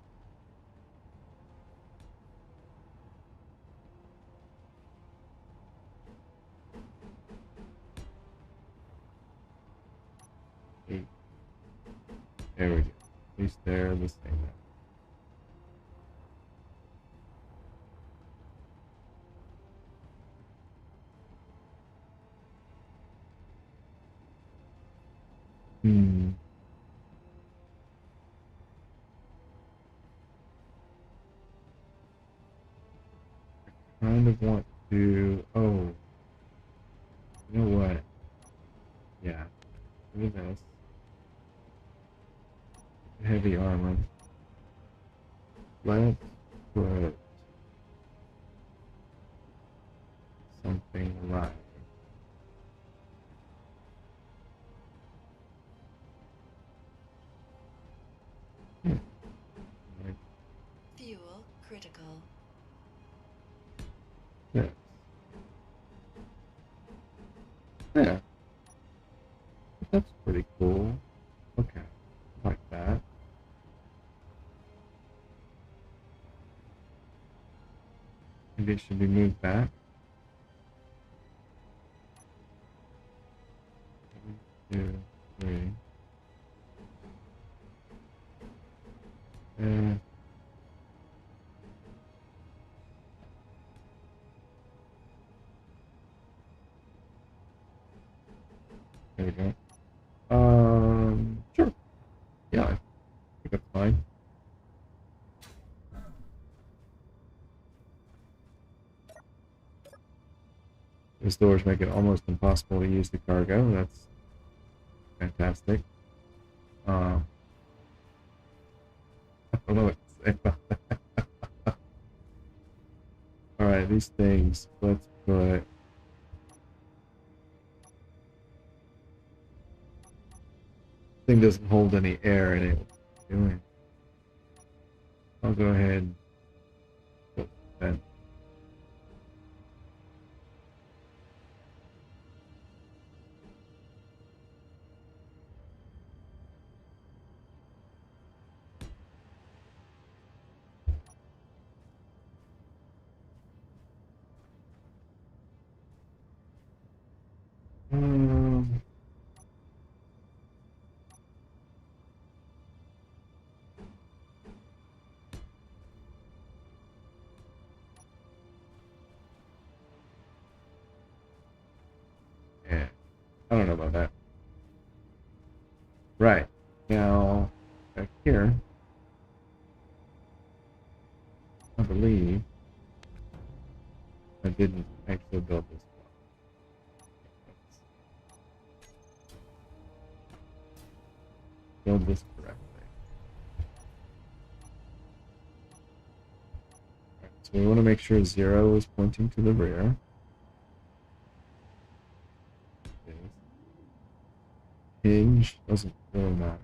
Eight. There we go. At least they're the same now. Hmm. Kind of want to. Oh, you know what? Yeah. Look at this. Heavy armor. Let's put something right. Hmm. Like Fuel critical. this. Yeah, that's pretty cool. Okay, like that. Maybe it should be moved back. 1, 2, 3. Uh, there we go. Sure. Yeah, I think that's fine. These doors make it almost impossible to use the cargo. That's fantastic. I don't know what to say about that. All right, these things. Let's put. Thing doesn't hold any air in it. What are you doing? I'll go ahead and put that. Um, yeah, I don't know about that. Right. Now, back here, I believe I didn't actually build this one. build this correctly. Alright, so we want to make sure 0 is pointing to the rear. Hinge doesn't really matter.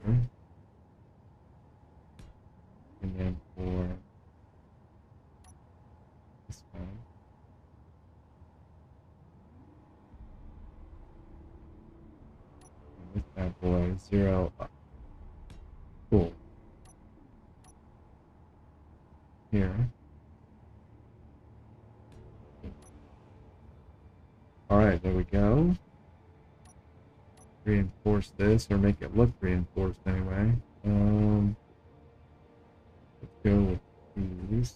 And then for this one, and this bad boy, 0 up. Cool. Here. Alright, there we go. Reinforce this, or make it look reinforced anyway. Let's go with these.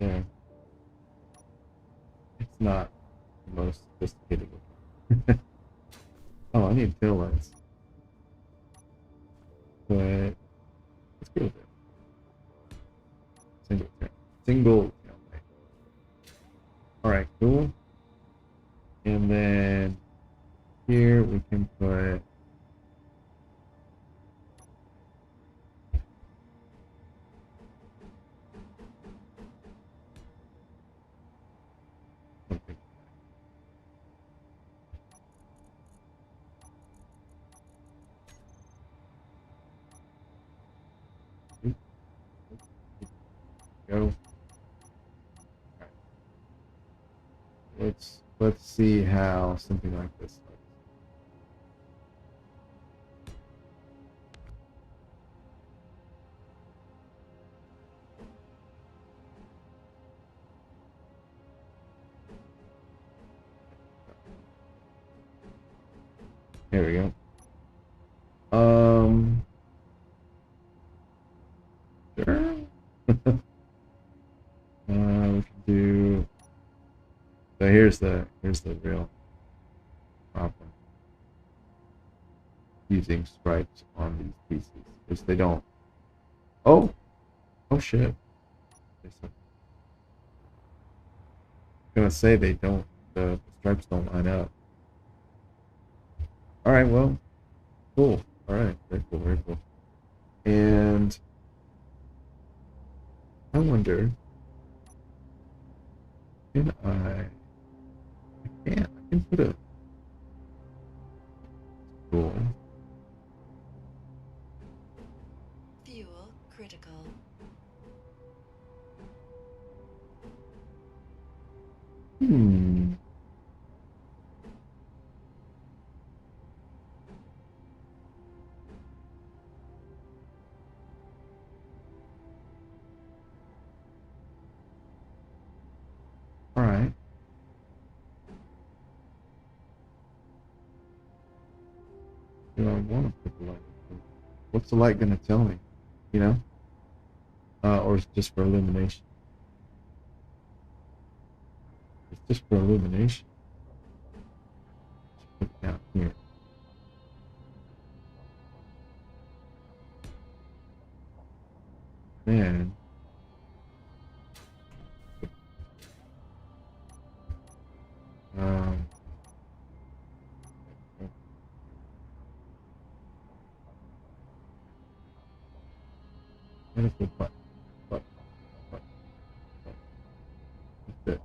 Yeah. It's not the most sophisticated looking. Oh, I need tail lights. But let's go with it. Single tail light. Alright, cool. And then here we can put something. Go. Right. Let's see how something like this looks. There we go. Sure. We can do. So here's the real problem. Using stripes on these pieces because they don't. Oh shit. I'm gonna say they don't. The stripes don't line up. All right. Well. Cool. All right. Very cool. Very cool. And I wonder. Can I can't. I can put a. Cool. Fuel critical. Hmm. All right. Do I want to put the light? What's the light gonna tell me? You know? Or is it just for illumination? It's just for illumination. Let's put it down here. Then um medical button. Button. Button. Button. That's it.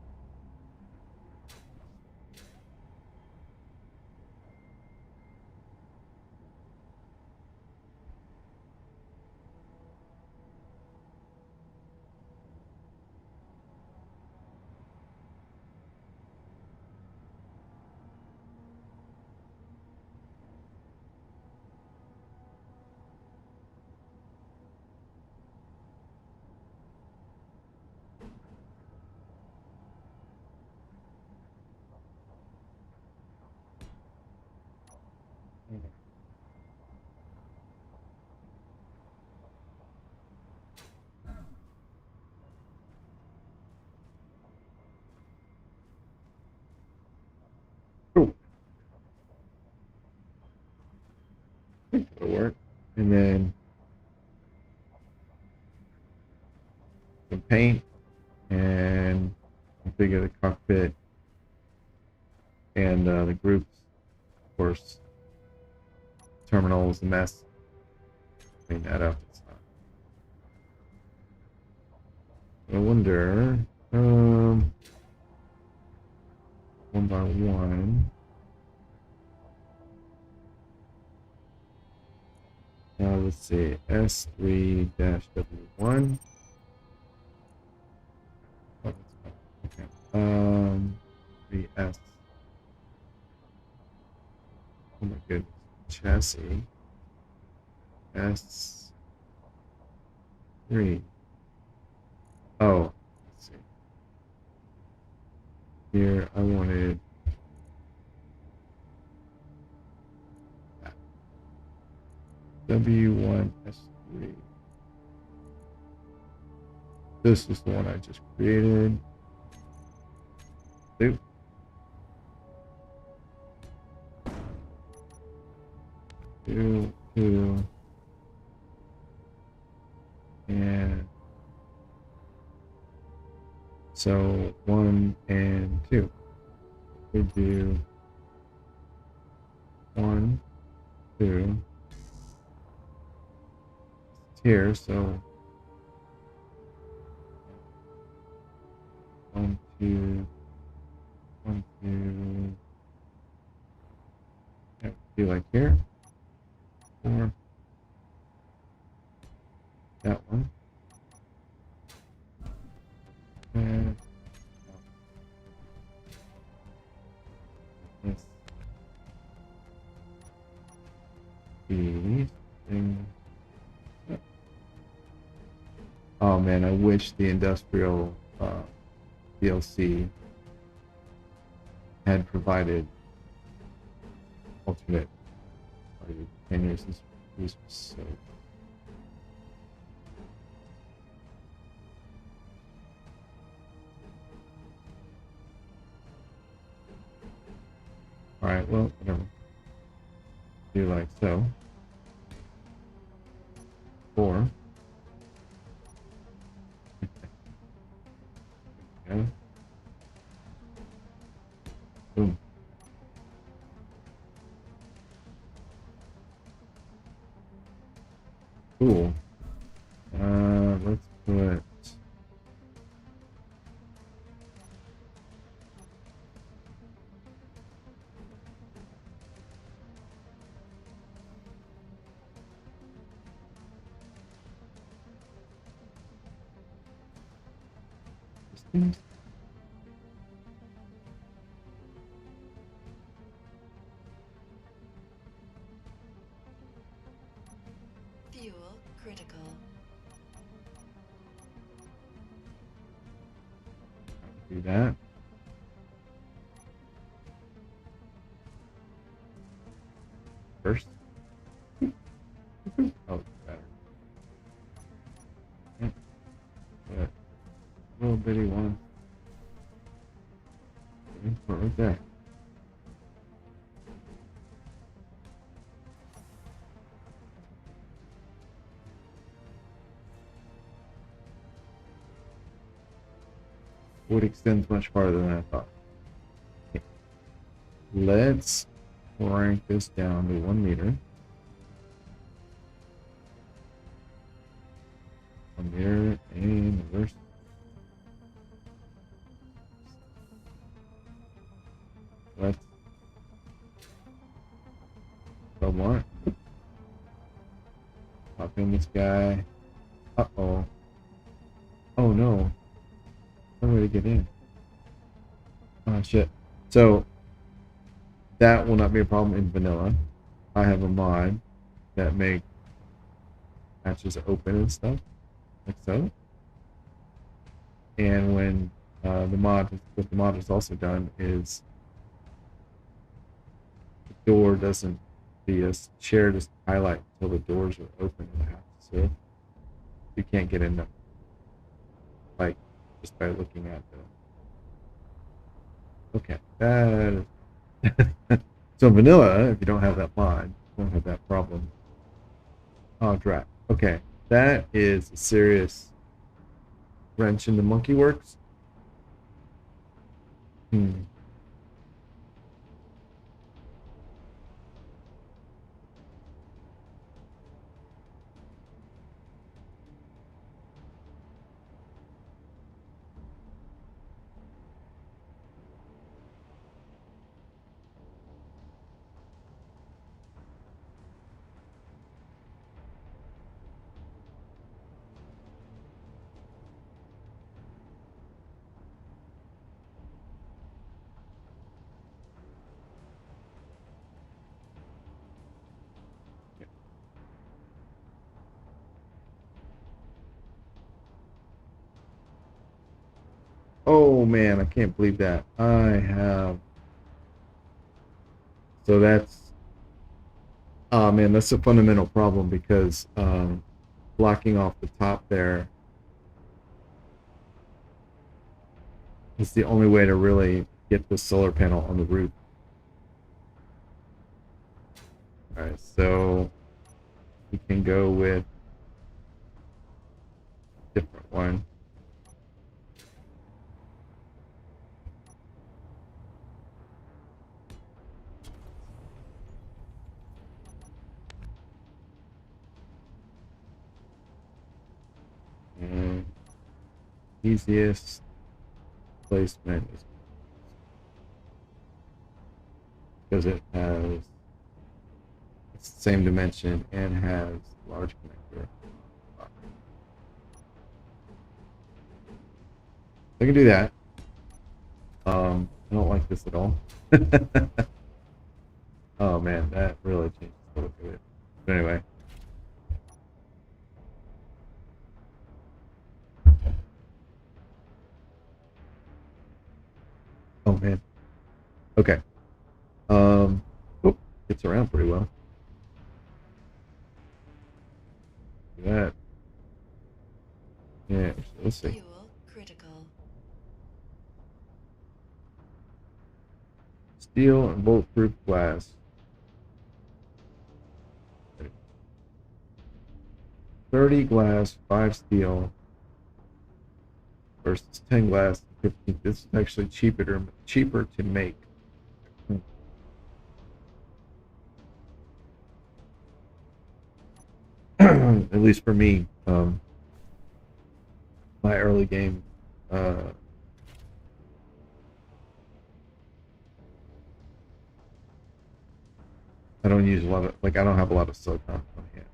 Cool. I think it'll work. and then some paint and configure the cockpit and the groups. Of course, terminal is a mess. Clean that up. It's not. I wonder, one by one. Let's see, S3-W1. Oh, that's fine. Okay. 3S. Oh my goodness. Chassis. S3. Oh, let's see. Here I wanted W1S3. This is the one I just created. Oop. Two, and so 1 and 2. We do 1, 2. It's here, so 1, 2, 1, 2. Yep, do like here. 4. That one. And this. These things. Oh man, I wish the industrial DLC had provided alternate menus. These were so. Alright, well, whatever. Do like so. 4. Okay. Boom. Cool. Let's put things. Fuel critical. Do that. First. Oh, better. Yeah. But little bitty one. Put right there. Would extend much farther than I thought. Okay. Let's crank this down to 1 meter. 1 meter and reverse. Let's somewhat pop in this guy. Uh-oh. Oh no. No way to get in. Oh shit. So that will not be a problem in vanilla. I have a mod that makes hatches open and stuff, like so. And when what the mod is also done is the door doesn't, the share doesn't highlight until the doors are open in the house. So you can't get in them, like just by looking at the. Okay, that is so vanilla, if you don't have that mod, you won't have that problem. Oh, drat. Okay, that is a serious wrench in the monkey works. Hmm. Oh man, I can't believe that. I have. So that's. Oh man, that's a fundamental problem because blocking off the top there is the only way to really get the solar panel on the roof. All right, so we can go with a different one. And easiest placement is because it has it's the same dimension and has large connector. I can do that. I don't like this at all. Oh man, that really changes the look of it. But anyway, oh man. Okay. Um, oh, gets around pretty well. Look at that. Yeah, actually, let's see. Fuel critical. Steel and bulletproof glass. 30 glass, 5 steel versus 10 glass, 15. This is actually cheaper to make. At least for me. My early game, I don't use a lot of, like, I don't have a lot of silicon on hand.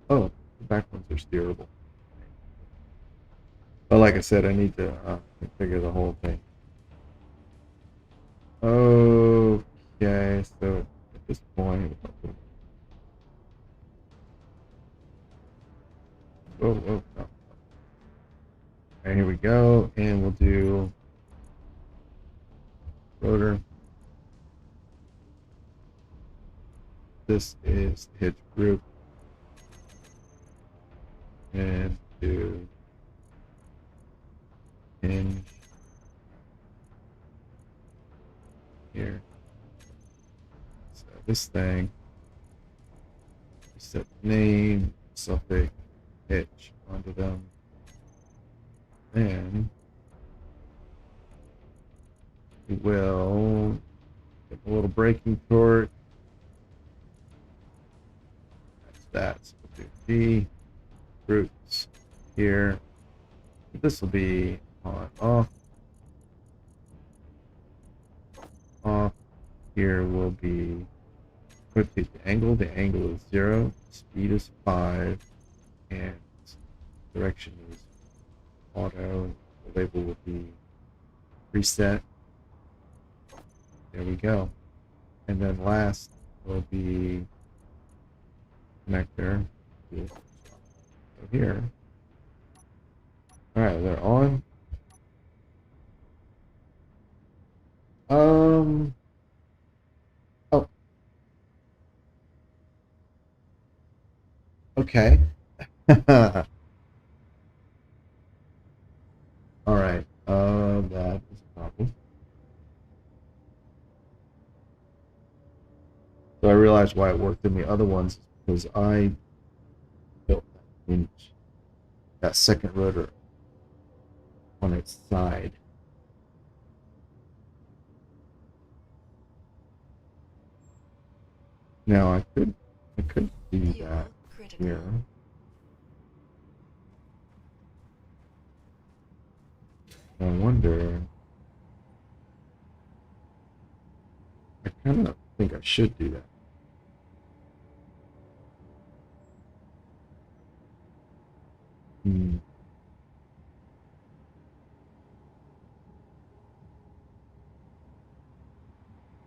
Oh, the back ones are steerable. But like I said, I need to configure the whole thing. Okay, so at this point, oh, no. All right, here we go, and we'll do rotor. This is the hitch group, and do hinge here. So this thing, set name, suffix, hitch onto them, and we will get a little braking torque. That's that. So we'll do G roots here. This will be on off. Off. Here will be rotate the angle. The angle is 0. Speed is 5. And direction is auto. The label will be preset. There we go. And then last will be connector. Go here. All right, they're on. Oh. Okay. All right. That is a problem. So I realized why it worked in the other ones because I built that hinge, that second rotor on its side. Now I could do Fuel that critical. here. I wonder. I kind of think I should do that. Hmm.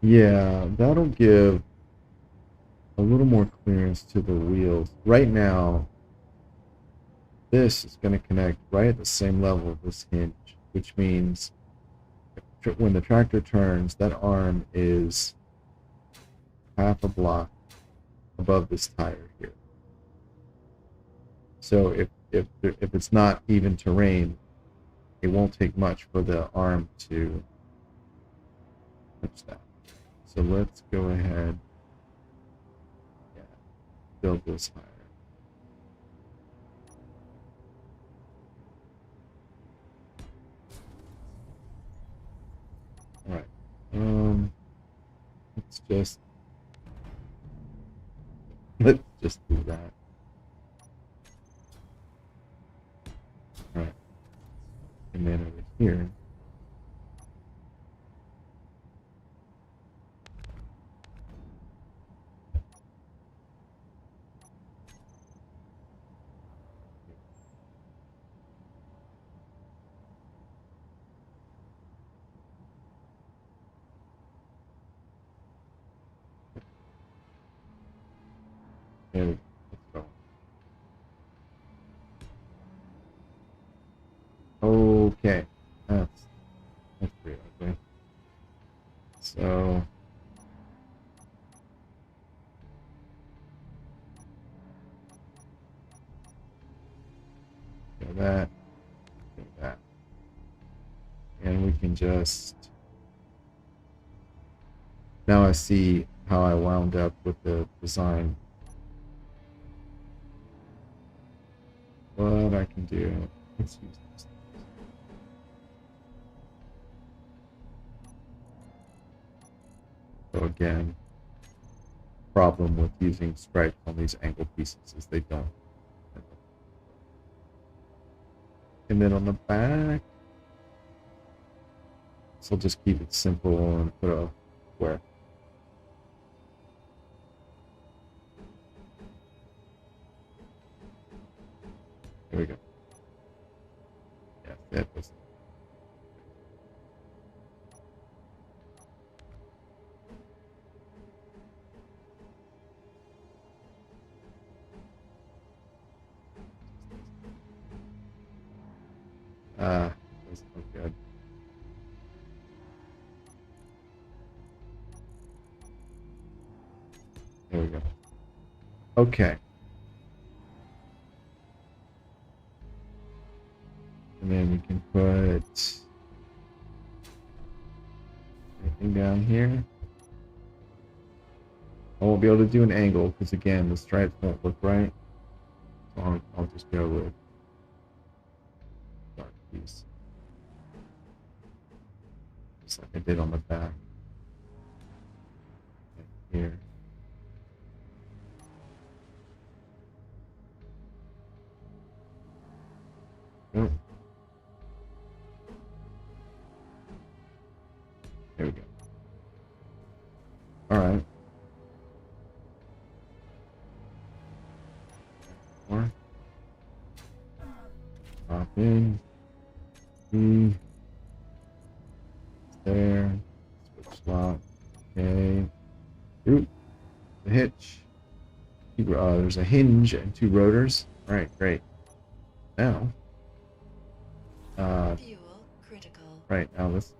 Yeah, that'll give a little more clearance to the wheels. Right now, this is going to connect right at the same level of this hinge, which means when the tractor turns, that arm is half a block above this tire here. So if it's not even terrain, it won't take much for the arm to touch that. So let's go ahead, yeah, build this higher. All right. Let's just do that. All right. And then over here, there we go. Let's go. Okay. That's pretty ugly. So go that, and we can just. Now I see how I wound up with the design. What I can do. Let's use this. So again, problem with using stripes on these angle pieces is they don't. And then on the back, so I'll just keep it simple and put a square. There we go. Yeah, that was. Doesn't look good. There we go. Okay. And then we can put anything down here. I won't be able to do an angle because again the stripes won't look right. So I'll just go with dark piece. Just like I did on the back. And here. Oh. There we go. Alright. More. Drop in. There. Switch slot. Okay. Ooh. The hitch. There's a hinge and two rotors. Alright, great. Now. Fuel critical. Right, now this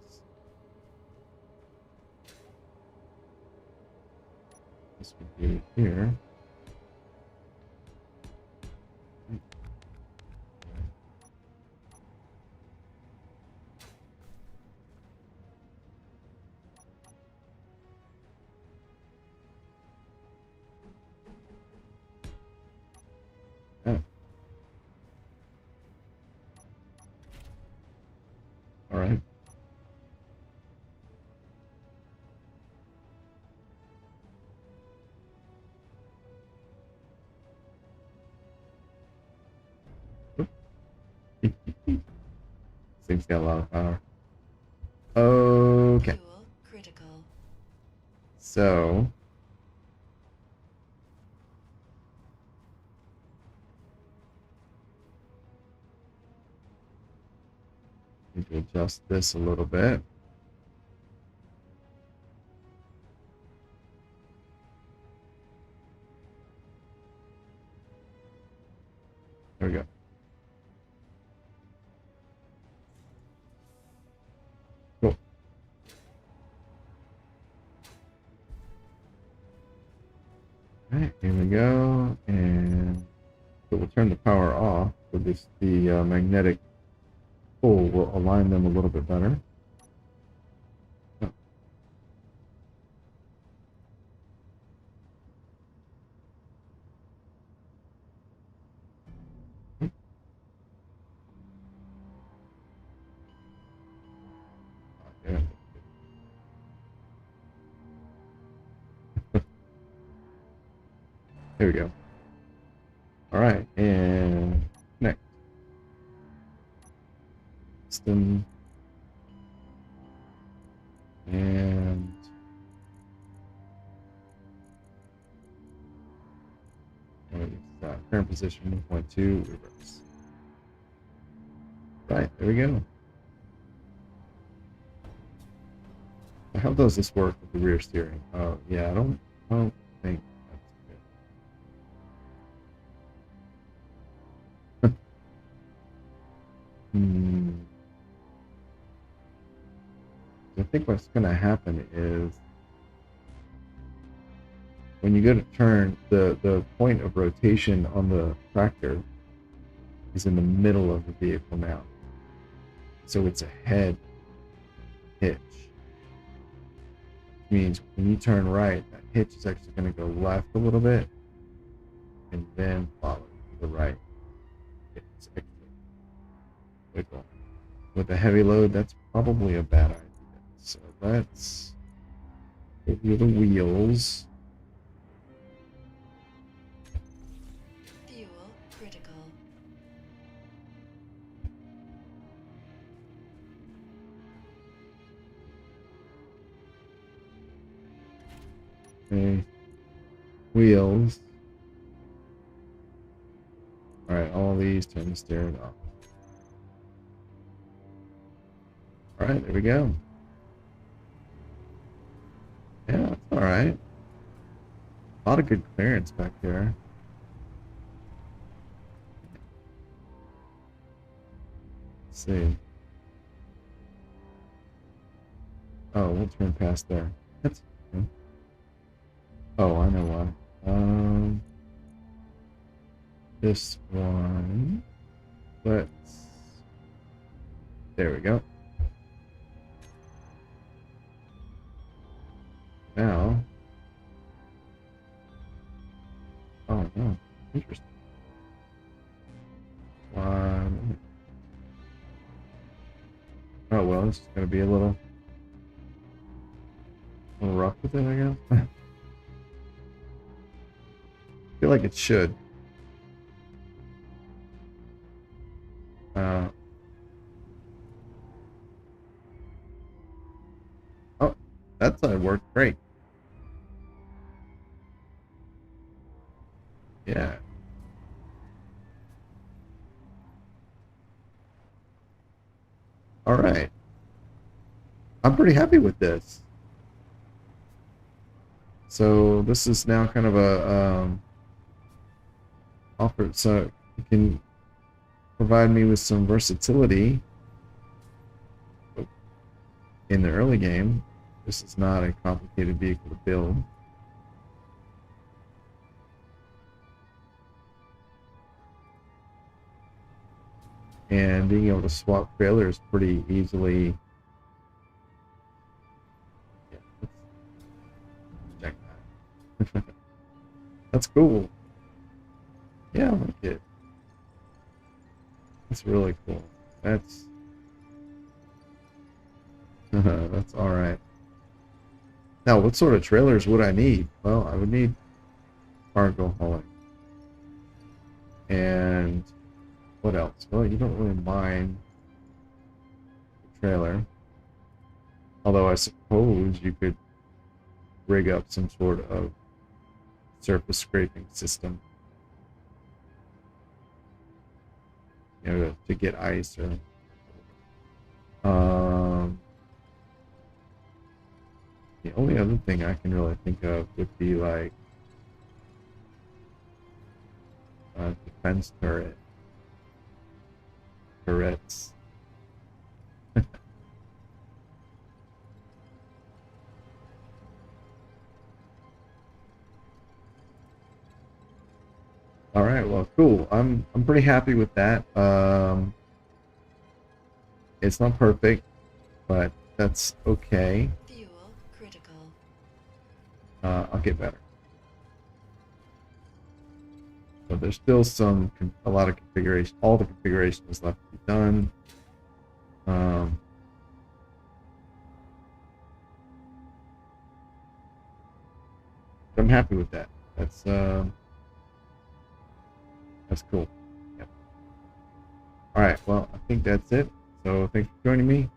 would be here. thing's got a lot of power. Okay. Fuel critical. So need to adjust this a little bit. There we go. Cool. All right, here we go, and so we'll turn the power off. So this the magnetic pull will align them a little bit better. Oh. Yeah. There we go. All right, and next. System. And current position 1.2 reverse. Right, there we go. How does this work with the rear steering? Oh, yeah, I don't think that's good. I think what's going to happen is when you go to turn, the point of rotation on the tractor is in the middle of the vehicle now. So it's a head hitch. Which means when you turn right, that hitch is actually going to go left a little bit and then follow to the right. It's extra wiggle. With a heavy load, that's probably a bad idea. So let's give you the wheels. Fuel critical. Okay. Wheels. Alright, all these, turn the steering off. Alright, there we go. Yeah, that's alright. A lot of good clearance back there. Let's see. Oh, we'll turn past there. That's okay. Oh, I know why. This one. Let's. There we go. Now. Oh no, interesting. One. Oh well, this is gonna be a little rough with it, I guess. I feel like it should. Oh, that side worked great. Yeah. All right. I'm pretty happy with this. So this is now kind of a offer, so it can provide me with some versatility in the early game. This is not a complicated vehicle to build. And being able to swap trailers pretty easily. Yeah, let's check that. That's cool. Yeah, I like it. That's really cool. That's that's all right. Now, what sort of trailers would I need? Well, I would need cargo hauling. And what else? Well, you don't really mind trailer. Although I suppose you could rig up some sort of surface scraping system, you know, to get ice or the only other thing I can really think of would be like a defense turrets. All right, well, cool. I'm pretty happy with that. It's not perfect, but that's okay. Fuel critical. I'll get better. So there's still a lot of configuration. All the configuration is left to be done. I'm happy with that. That's cool. Yep. All right. Well, I think that's it. So thanks for joining me.